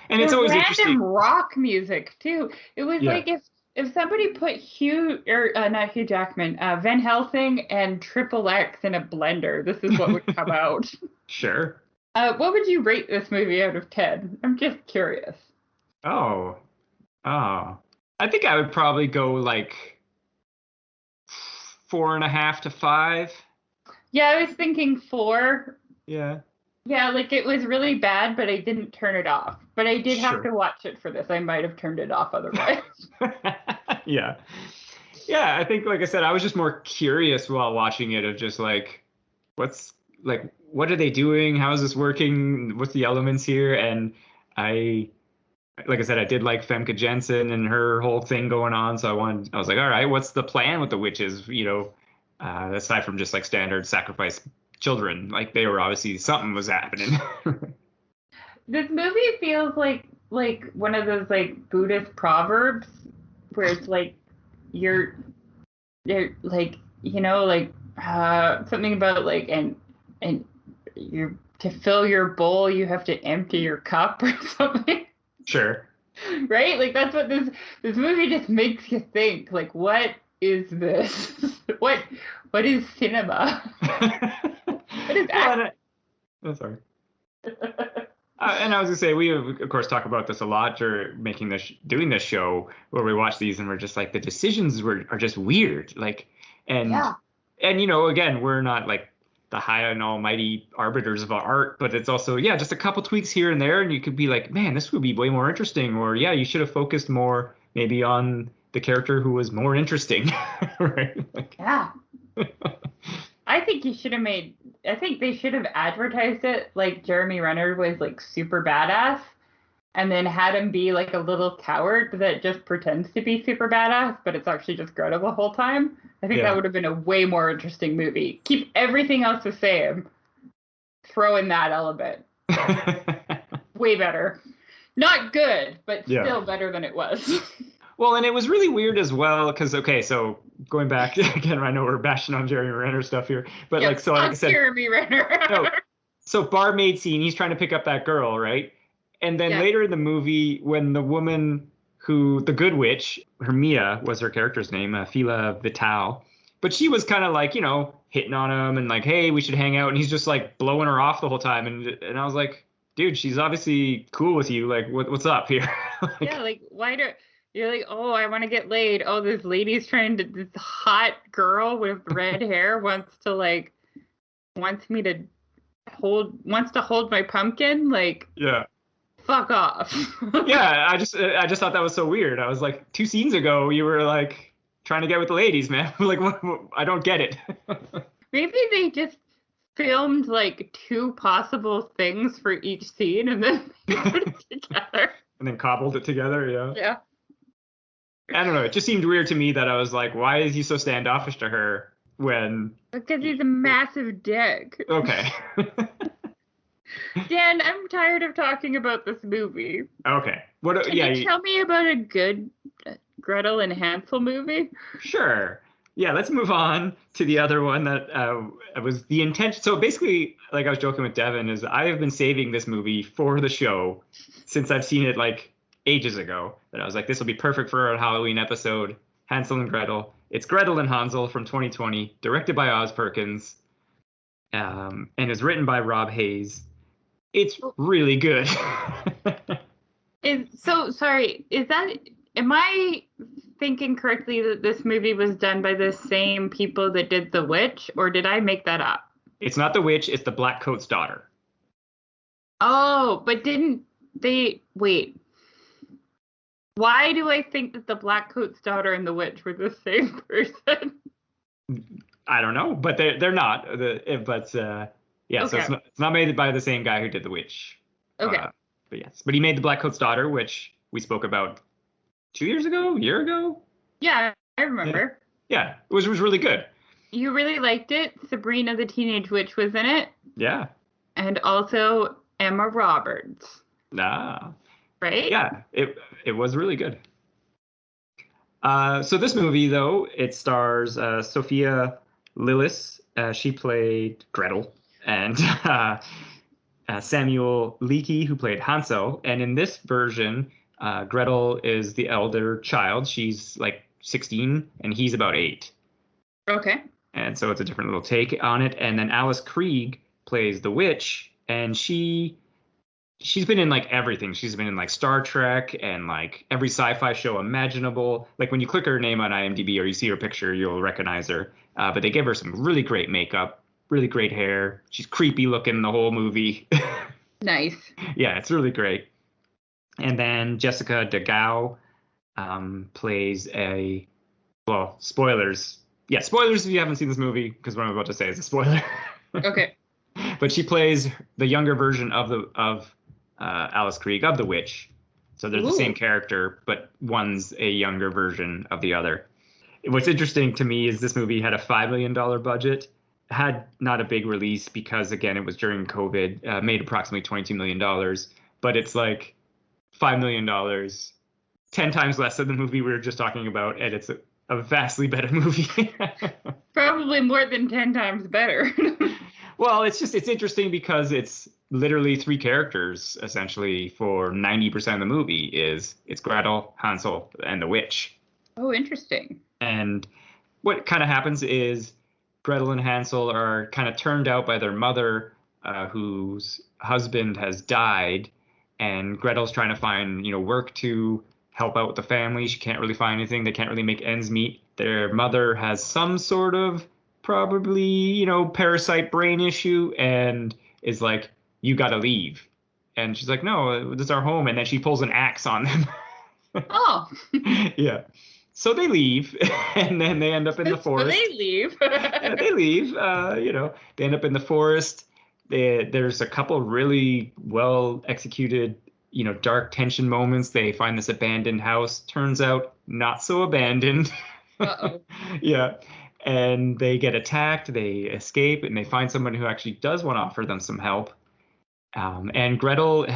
And it's always random interesting. Rock music too. It was like if somebody put not Hugh Jackman, Van Helsing and Triple X in a blender, this is what would come out. Sure. What would you rate this movie out of 10? I'm just curious. Oh. I think I would probably go like 4.5 to 5. Yeah, I was thinking 4. Yeah. Yeah, like it was really bad, but I didn't turn it off. But I did have to watch it for this. I might have turned it off otherwise. Yeah. Yeah, I think, like I said, I was just more curious while watching it of just like, what are they doing? How is this working? What's the elements here? And I, like I said, I did like Femke Jensen and her whole thing going on. So I was like, all right, what's the plan with the witches? Aside from just like standard sacrifice children, like they were obviously something was happening. This movie feels like one of those like Buddhist proverbs where it's like you're like something about like and you to fill your bowl you have to empty your cup or something. Sure. Right? Like that's what this movie just makes you think. Like, what is this? What is cinema? What is Oh, sorry. And I was gonna say we of course talk about this a lot during doing this show where we watch these and we're just like the decisions are just weird. Like and Yeah. and again we're not like the high and almighty arbiters of art, but it's also just a couple tweaks here and there, and you could be like, man, this would be way more interesting, or you should have focused more maybe on the character who was more interesting, right? Like, yeah. I think they should have advertised it like Jeremy Renner was like super badass, and then had him be like a little coward that just pretends to be super badass, but it's actually just Gretel the whole time. I think that would have been a way more interesting movie. Keep everything else the same. Throw in that element. Way better. Not good, but still better than it was. Well, and it was really weird as well, because, okay, so going back, again, I know we're bashing on Jeremy Renner stuff here, but like I said. Jeremy Renner. No, so barmaid scene, he's trying to pick up that girl, right? And then later in the movie, when the woman the good witch, Hermia was her character's name, Fila Vital, but she was kind of like, hitting on him and like, hey, we should hang out. And he's just like blowing her off the whole time. And I was like, dude, she's obviously cool with you. Like, what's up here? Why you're like, oh, I want to get laid. Oh, this hot girl with red hair wants to hold my pumpkin. Like, yeah. Fuck off. Yeah, I just thought that was so weird. I was like, 2 scenes ago, you were like trying to get with the ladies, man. Like, what, I don't get it. Maybe they just filmed like 2 possible things for each scene and then they put it together. And then cobbled it together, yeah. Yeah. I don't know. It just seemed weird to me that I was like, why is he so standoffish to her when... Because he's a massive dick. Okay. Dan, I'm tired of talking about this movie. Okay. Can you tell me about a good Gretel and Hansel movie? Sure. Yeah, let's move on to the other one that was the intention. So basically, like I was joking with Devin, is I have been saving this movie for the show since I've seen it like ages ago. That I was like, this will be perfect for our Halloween episode, Hansel and Gretel. It's Gretel and Hansel from 2020, directed by Oz Perkins, and is written by Rob Hayes. It's really good. Am I thinking correctly that this movie was done by the same people that did The Witch, or did I make that up? It's not The Witch, it's the Black Coat's daughter. Oh, but didn't they... Wait. Why do I think that the Black Coat's daughter and The Witch were the same person? I don't know, but they're not. Yeah, okay. So it's not made by the same guy who did The Witch. Okay. But he made The Black Coat's Daughter, which we spoke about 2 years ago, a year ago. Yeah, I remember. Yeah, it was really good. You really liked it. Sabrina the Teenage Witch was in it. Yeah. And also Emma Roberts. Nah. Right? Yeah, it was really good. So this movie, though, it stars Sophia Lillis. She played Gretel. And Samuel Leakey, who played Hansel. And in this version, Gretel is the elder child. She's like 16, and he's about 8. Okay. And so it's a different little take on it. And then Alice Krieg plays the witch, and she's been in like everything. She's been in like Star Trek and like every sci-fi show imaginable. Like when you click her name on IMDb or you see her picture, you'll recognize her. But they gave her some really great makeup. Really great hair. She's creepy looking the whole movie. Nice. Yeah, it's really great. And then Jessica DeGao plays a well, spoilers. Yeah, spoilers if you haven't seen this movie, because what I'm about to say is a spoiler. Okay. But she plays the younger version of Alice Krige, of the witch. So they're the same Ooh. character, but one's a younger version of the other. What's interesting to me is this movie had a $5 million budget, had not a big release because, again, it was during COVID, made approximately $22 million, but it's like $5 million, 10 times less than the movie we were just talking about, and it's a vastly better movie. Probably more than 10 times better. Well, it's interesting because it's literally three characters essentially for 90% of the movie. It's Gretel, Hansel, and the witch. Oh, interesting. And what kind of happens is Gretel and Hansel are kind of turned out by their mother, whose husband has died, and Gretel's trying to find, work to help out with the family. She can't really find anything. They can't really make ends meet. Their mother has some sort of probably, parasite brain issue and is like, you got to leave. And she's like, no, this is our home. And then she pulls an axe on them. Oh. Yeah. So they leave, and then they end up in the forest. So they leave. Yeah, they leave. They end up in the forest. There's a couple really well executed, dark tension moments. They find this abandoned house. Turns out not so abandoned. Uh-oh. Yeah. And they get attacked. They escape, and they find someone who actually does want to offer them some help. And Gretel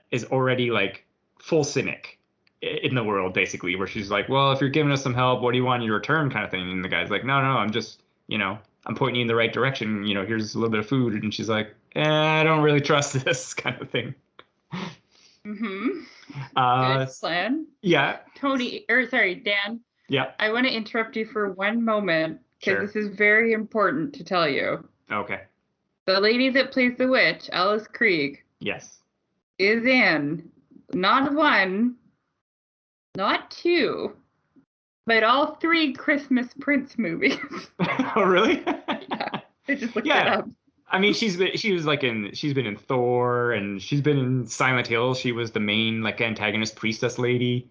is already like full cynic in the world, basically, where she's like, well, if you're giving us some help, what do you want in return, kind of thing. And the guy's like, no, I'm just, I'm pointing you in the right direction. Here's a little bit of food. And she's like, I don't really trust this, kind of thing. Mm-hmm. Good plan. Yeah. Dan. Yeah. I want to interrupt you for one moment because Sure. this is very important to tell you. Okay. The lady that plays the witch, Alice Krige, Yes. is in not one, not two, but all three Christmas Prince movies. Oh, really? Yeah. I just looked it Yeah. up. I mean, she's been in Thor, and she's been in Silent Hill. She was the main like antagonist priestess lady.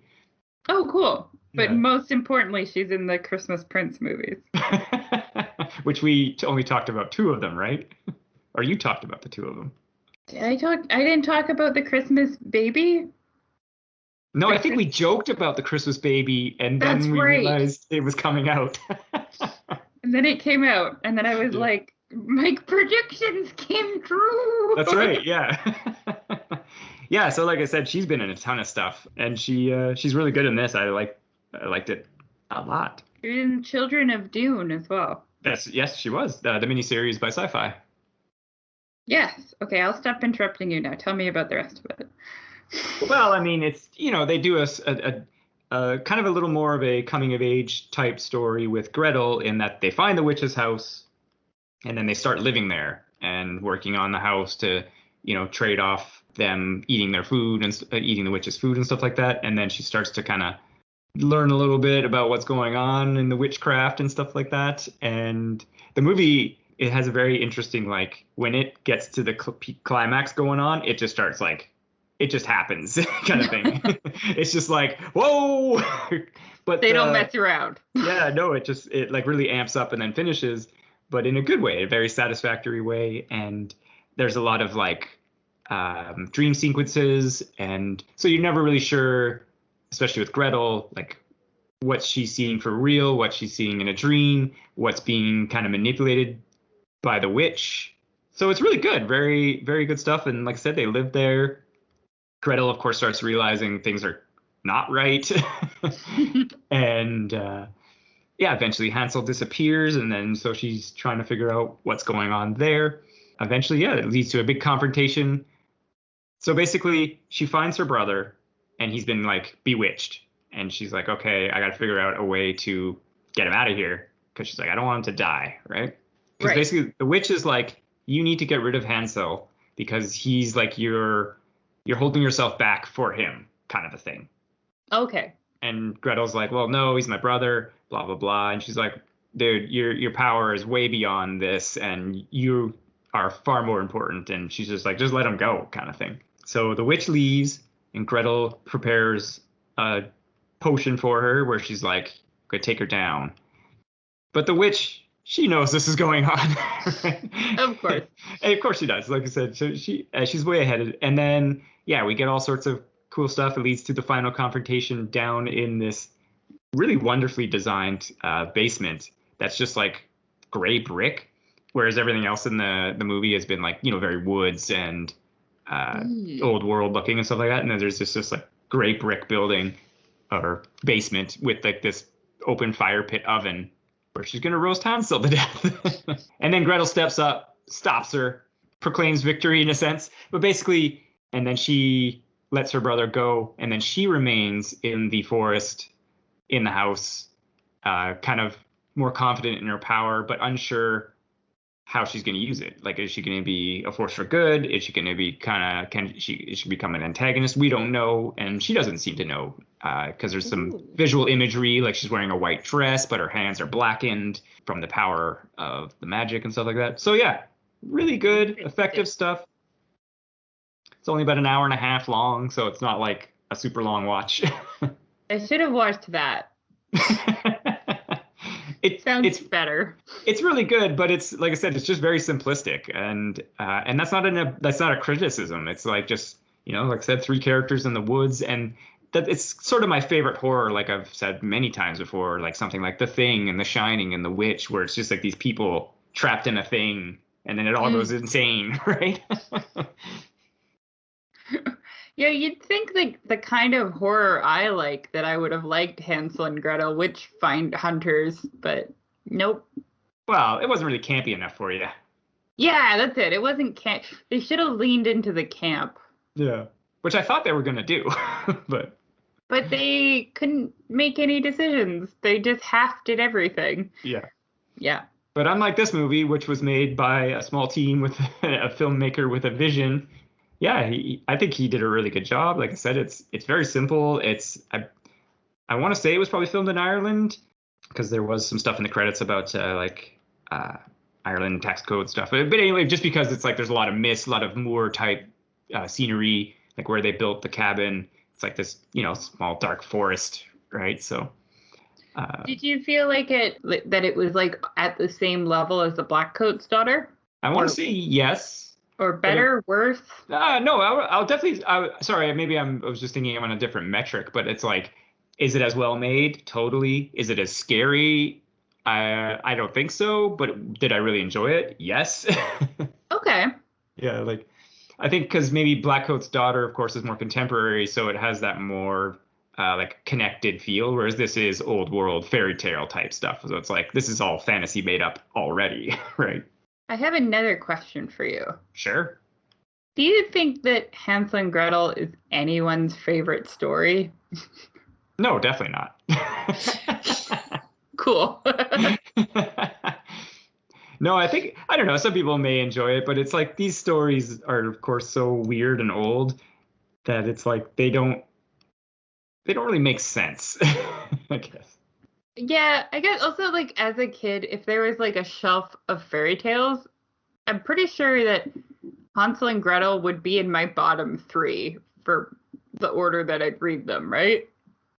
Oh, cool. But Yeah. most importantly, she's in the Christmas Prince movies. Which we only talked about two of them, right? Or you talked about the two of them. I didn't talk about the Christmas baby. No, I think we joked about the Christmas baby, and then That's we right. realized it was coming out. And then it came out, and then I was like, my predictions came true. That's right, yeah. Yeah, so like I said, she's been in a ton of stuff, and she's really good in this. I liked it a lot. You're in Children of Dune as well. Yes, she was. The miniseries by Sci-Fi. Yes. Okay, I'll stop interrupting you now. Tell me about the rest of it. Well, I mean, it's, they do a kind of a little more of a coming of age type story with Gretel, in that they find the witch's house and then they start living there and working on the house to, trade off them eating their food and eating the witch's food and stuff like that. And then she starts to kind of learn a little bit about what's going on in the witchcraft and stuff like that. And the movie, it has a very interesting, like, when it gets to the climax going on, it just starts like, it just happens kind of thing. It's just like, whoa. But they don't mess around. Yeah, no, it like really amps up and then finishes, but in a good way, a very satisfactory way. And there's a lot of like dream sequences, and so you're never really sure, especially with Gretel, like what she's seeing for real, what she's seeing in a dream, what's being kind of manipulated by the witch. So it's really good, very, very good stuff. And like I said, they live there. Gretel, of course, starts realizing things are not right. And eventually Hansel disappears, and then so she's trying to figure out what's going on there. Eventually, it leads to a big confrontation. So basically, she finds her brother, and he's been like bewitched. And she's like, okay, I got to figure out a way to get him out of here, because she's like, I don't want him to die, right? Because basically the witch is like, you need to get rid of Hansel because he's like you're holding yourself back for him, kind of a thing. Okay. And Gretel's like, well, no, he's my brother, blah, blah, blah. And she's like, dude, your power is way beyond this, and you are far more important. And she's just like, just let him go, kind of thing. So the witch leaves, and Gretel prepares a potion for her where she's like, We're gonna take her down. But the witch, she knows this is going on. Right? Of course. And of course she does. Like I said, so she's way ahead. And then, yeah, we get all sorts of cool stuff. It leads to the final confrontation down in this really wonderfully designed basement that's just like gray brick, whereas everything else in the movie has been like, very woods and old world looking and stuff like that. And then there's this like gray brick building or basement with like this open fire pit oven where she's going to roast Hansel to death. And then Gretel steps up, stops her, proclaims victory in a sense. But basically, and then she lets her brother go. And then she remains in the forest, in the house, kind of more confident in her power, but unsure how she's going to use it. Like, is she going to be a force for good? Is she going to be is she become an antagonist? We don't know. And she doesn't seem to know because there's some visual imagery, like she's wearing a white dress, but her hands are blackened from the power of the magic and stuff like that. So yeah, really good, effective stuff. It's only about an hour and a half long, so it's not like a super long watch. I should have watched that. It sounds better. It's really good, but it's, like I said, it's just very simplistic, and that's not a criticism. It's like just, like I said, 3 characters in the woods, and that it's sort of my favorite horror. Like I've said many times before, like something like The Thing and The Shining and The Witch, where it's just like these people trapped in a thing, and then it all goes insane, right? Yeah, you'd think like the kind of horror I like, that I would have liked Hansel and Gretel, Witch Find Hunters, but nope. Well, it wasn't really campy enough for you. Yeah, that's it. It wasn't camp. They should have leaned into the camp. Yeah, which I thought they were going to do, but they couldn't make any decisions. They just did everything. Yeah. Yeah. But unlike this movie, which was made by a small team with a filmmaker with a vision, yeah, I think he did a really good job. Like I said, it's very simple. I want to say it was probably filmed in Ireland because there was some stuff in the credits about Ireland tax code stuff. But anyway, just because it's like there's a lot of mist, a lot of moor type scenery, like where they built the cabin. It's like this, small dark forest, right? So. Did you feel like that it was like at the same level as the Blackcoat's daughter? I want to say yes. Or better, worse? No, I'll definitely. Sorry, maybe I was just thinking I'm on a different metric, but it's like, is it as well made? Totally. Is it as scary? I don't think so, but did I really enjoy it? Yes. Okay. Yeah, like I think because maybe Blackcoat's daughter, of course, is more contemporary, so it has that more like connected feel, whereas this is old world fairy tale type stuff. So it's like this is all fantasy made up already, right? I have another question for you. Sure. Do you think that Hansel and Gretel is anyone's favorite story? No, definitely not. Cool. No, I don't know. Some people may enjoy it, but it's like these stories are, of course, so weird and old that it's like they don't really make sense, I guess. Yeah, I guess also, like, as a kid, if there was, like, a shelf of fairy tales, I'm pretty sure that Hansel and Gretel would be in my bottom 3 for the order that I'd read them, right?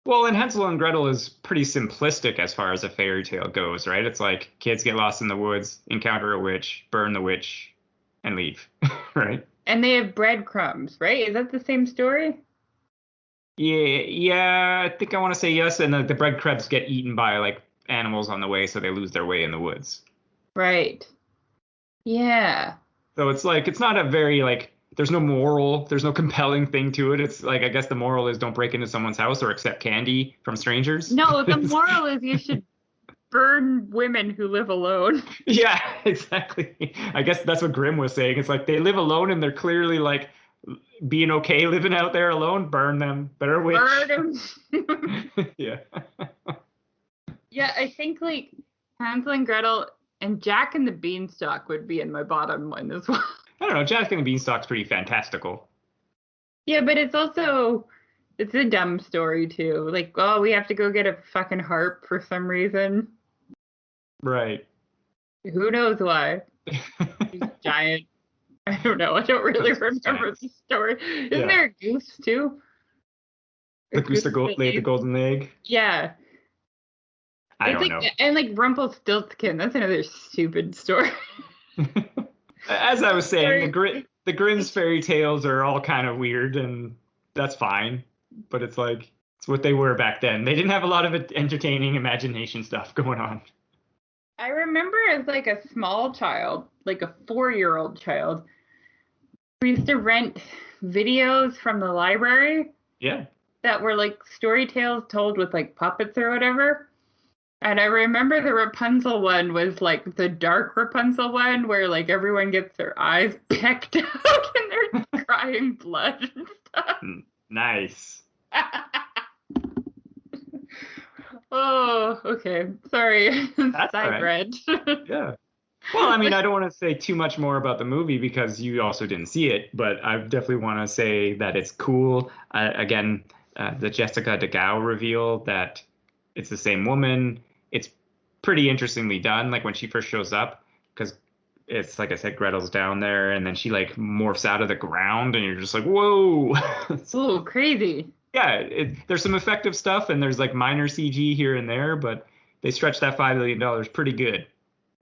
Well, and Hansel and Gretel is pretty simplistic as far as a fairy tale goes, right? It's like kids get lost in the woods, encounter a witch, burn the witch, and leave, right? And they have breadcrumbs, right? Is that the same story? Yeah, I think I want to say yes. And the breadcrumbs get eaten by like animals on the way, so they lose their way in the woods. Right. Yeah. So it's like it's not a very like there's no moral, there's no compelling thing to it. It's like I guess the moral is don't break into someone's house or accept candy from strangers. No, the moral is you should burn women who live alone. Yeah, exactly. I guess that's what Grimm was saying. It's like they live alone and they're clearly like being okay living out there alone. Burn them. Better witch. Burn them. Yeah. Yeah, I think like Hansel and Gretel and Jack and the Beanstalk would be in my bottom one as well. I don't know. Jack and the Beanstalk's pretty fantastical. Yeah, but it's a dumb story too. Like, oh, we have to go get a fucking harp for some reason. Right. Who knows why? He's giant. I don't know. I don't really remember the story. Isn't there a goose too? The goose that laid the golden egg? Yeah. I It's don't like, know. and like Rumpelstiltskin, that's another stupid story. As I was saying, Sorry. the Grimm's fairy tales are all kind of weird, and that's fine. But it's like it's what they were back then. They didn't have a lot of entertaining imagination stuff going on. I remember as like a small child, like a 4-year-old child, we used to rent videos from the library Yeah. that were like story tales told with like puppets or whatever. And I remember the Rapunzel one was like the dark Rapunzel one where like everyone gets their eyes pecked out and they're crying blood and stuff. Nice. Oh, okay. Sorry. That's all right. Sideread. Yeah. Well, I mean, I don't want to say too much more about the movie because you also didn't see it, but I definitely want to say that it's cool. Again, the Jessica DeGao reveal that it's the same woman. It's pretty interestingly done. Like when she first shows up, because it's like I said, Gretel's down there, and then she like morphs out of the ground, and you're just like, whoa. Oh, crazy. Yeah, there's some effective stuff, and there's like minor CG here and there, but they stretched that $5 million pretty good.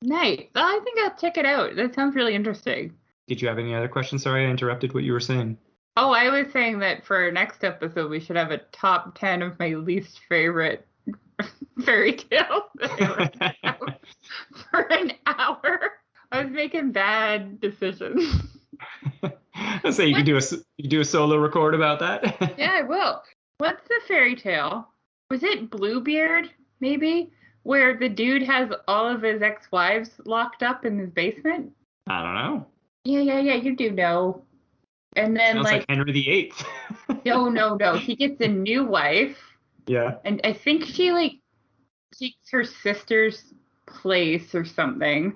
Nice. Oh, I think I'll check it out. That sounds really interesting. Did you have any other questions? Sorry, I interrupted what you were saying. Oh, I was saying that for our next episode, we should have a top 10 of my least favorite fairy tales for an hour. I was making bad decisions. Let's say you do a solo record about that. Yeah, I will. What's the fairy tale? Was it Bluebeard, maybe? Where the dude has all of his ex-wives locked up in his basement? I don't know. Yeah, you do know. And then Sounds like Henry VIII. No. He gets a new wife. Yeah. And I think she like takes her sister's place or something.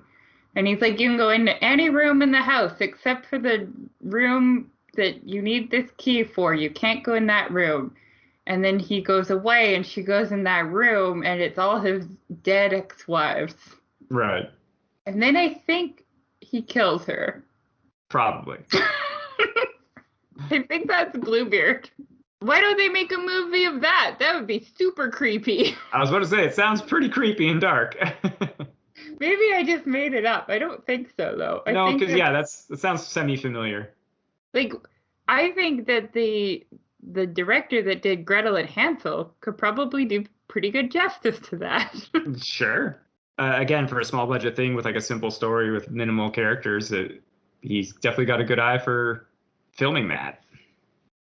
And he's like, you can go into any room in the house except for the room that you need this key for. You can't go in that room. And then he goes away and she goes in that room and it's all his dead ex-wives. Right. And then I think he kills her. Probably. I think that's Bluebeard. Why don't they make a movie of that? That would be super creepy. I was about to say, it sounds pretty creepy and dark. Maybe I just made it up. I don't think so, though. No, because that sounds semi-familiar. Like, I think that the director that did Gretel and Hansel could probably do pretty good justice to that. Sure. Again, for a small budget thing with like a simple story with minimal characters, he's definitely got a good eye for filming that.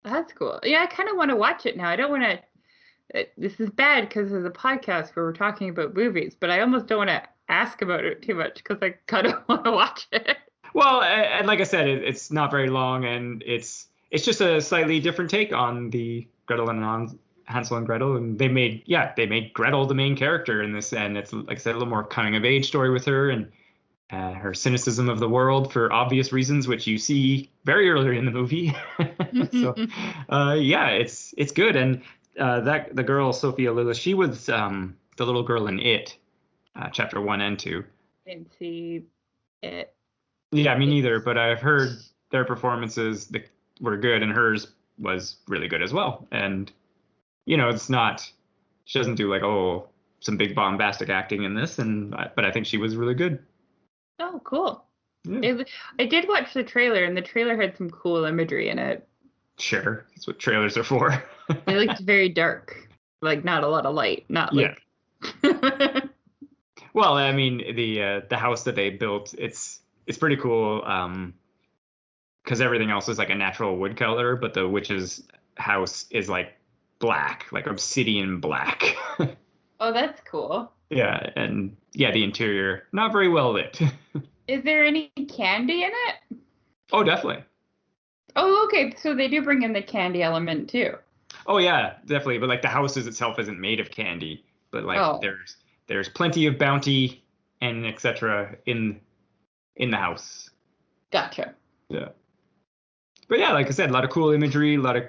That's cool. Yeah, I kind of want to watch it now. I don't want to. This is bad because of the podcast where we're talking about movies, but I almost don't want to ask about it too much because I kind of want to watch it. Well, and like I said, it's not very long, and it's just a slightly different take on the Gretel and Hansel and Gretel, and they made Gretel the main character in this, and it's like I said, a little more coming of age story with her and her cynicism of the world for obvious reasons, which you see very early in the movie. So, yeah, it's good, and that the girl Sophia Lillis, she was the little girl in It, chapter 1 and 2. Didn't see it. Yeah, me neither, but I've heard their performances were good, and hers was really good as well. And it's not, she doesn't do like some big bombastic acting in this, but I think she was really good. Oh, cool. Yeah. I did watch the trailer, and the trailer had some cool imagery in it. Sure, that's what trailers are for. It looked very dark, like not a lot of light, not like. Yeah. Well, I mean, the house that they built, it's pretty cool, because everything else is like a natural wood color, but the witch's house is like black, like obsidian black. Oh, that's cool. Yeah, and yeah, the interior not very well lit. Is there any candy in it? Oh, definitely. Oh, okay. So they do bring in the candy element too. Oh yeah, definitely. But like the house itself isn't made of candy, but like there's plenty of bounty and etc. in the house. Gotcha. Yeah. But yeah, like I said, a lot of cool imagery, a lot of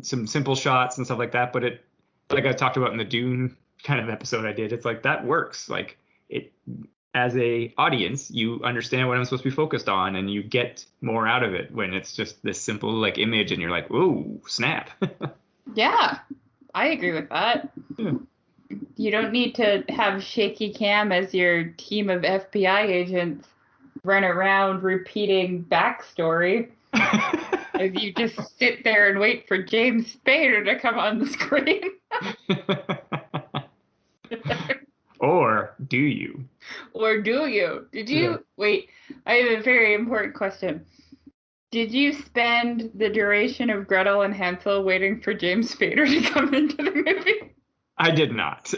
some simple shots and stuff like that. But it, like I talked about in the Dune kind of episode I did, it's like that works. Like it, as a audience, you understand what I'm supposed to be focused on, and you get more out of it when it's just this simple like image, and you're like, "Whoa, snap!" Yeah, I agree with that. Yeah. You don't need to have shaky cam as your team of FBI agents run around repeating backstory. As you just sit there and wait for James Spader to come on the screen. Or do you? Or do you? Did you? Yeah. Wait, I have a very important question. Did you spend the duration of Gretel and Hansel waiting for James Spader to come into the movie? I did not.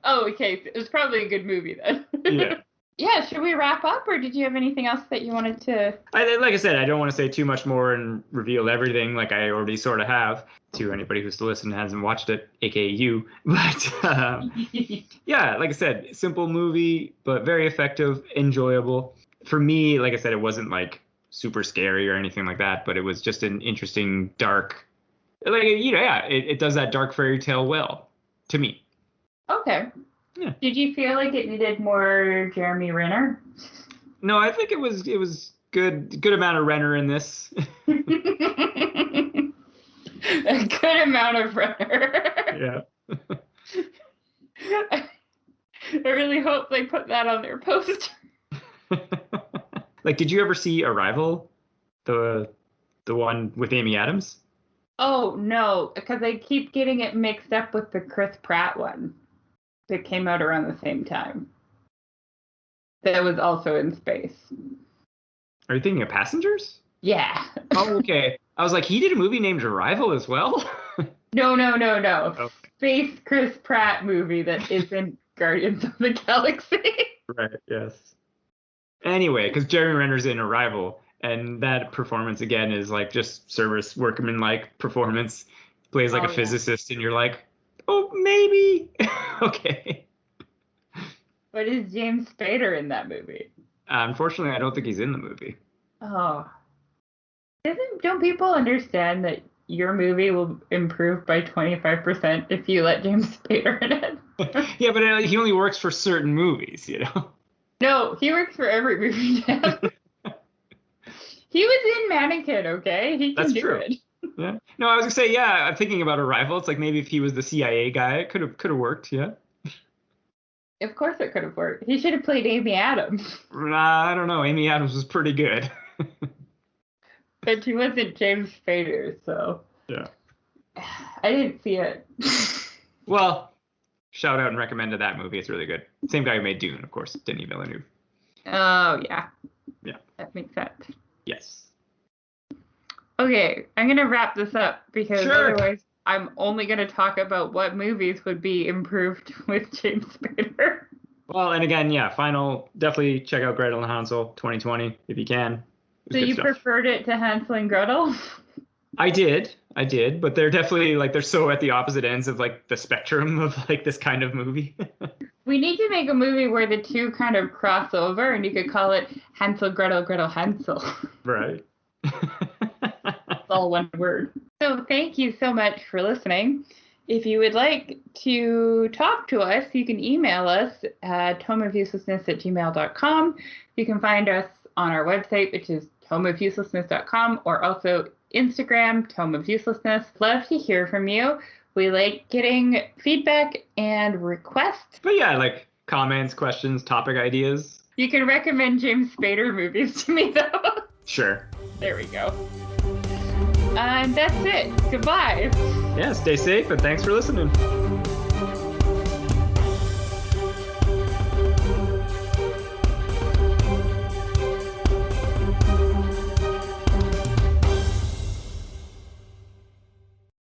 Oh, okay. It was probably a good movie then. Yeah. Yeah, should we wrap up, or did you have anything else that you wanted to... Like I said, I don't want to say too much more and reveal everything like I already sort of have to anybody who's still listening and hasn't watched it, aka you. But yeah, like I said, simple movie, but very effective, enjoyable. For me, like I said, it wasn't like super scary or anything like that, but it was just an interesting, dark... Like, it does that dark fairy tale well, to me. Okay. Yeah. Did you feel like it needed more Jeremy Renner? No, I think it was good amount of Renner in this. A good amount of Renner. Yeah. I really hope they put that on their poster. Like, did you ever see Arrival? The one with Amy Adams? Oh, no, because I keep getting it mixed up with the Chris Pratt one that came out around the same time. That was also in space. Are you thinking of Passengers? Yeah. Oh, okay. I was like, he did a movie named Arrival as well? No. Okay. Space Chris Pratt movie that isn't Guardians of the Galaxy. Right, yes. Anyway, because Jeremy Renner's in Arrival, and that performance, again, is like just service workman-like performance. Plays like a physicist, and you're like, oh, maybe. Okay. But is James Spader in that movie? Unfortunately, I don't think he's in the movie. Oh. Don't people understand that your movie will improve by 25% if you let James Spader in it? Yeah, but he only works for certain movies, you know? No, he works for every movie, Jeff. He was in Mannequin, okay? He can do it. Yeah. No, I was gonna say, yeah, I'm thinking about Arrival. It's like maybe if he was the CIA guy, it could have worked, yeah. Of course it could have worked. He should have played Amy Adams. I don't know. Amy Adams was pretty good. But she wasn't James Spader, so... Yeah. I didn't see it. Well, shout out and recommend to that movie. It's really good. Same guy who made Dune, of course, Denis Villeneuve. Oh, yeah. Yeah. That makes sense. Yes. Okay, I'm going to wrap this up because otherwise I'm only going to talk about what movies would be improved with James Spader. Well, and again, yeah, definitely check out Gretel and Hansel 2020 if you can. So you preferred it to Hansel and Gretel? I did, but they're definitely they're so at the opposite ends of the spectrum of this kind of movie. We need to make a movie where the two kind of cross over, and you could call it Hansel, Gretel, Gretel, Hansel. Right. It's all one word. So thank you so much for listening. If you would like to talk to us, you can email us at tomeofuselessness@gmail.com. You can find us on our website, which is tomeofuselessness.com, or also Instagram, Tome of Uselessness. Love to hear from you. We like getting feedback and requests. But yeah, comments, questions, topic ideas. You can recommend James Spader movies to me, though. Sure. There we go. And that's it. Goodbye. Yeah, stay safe and thanks for listening.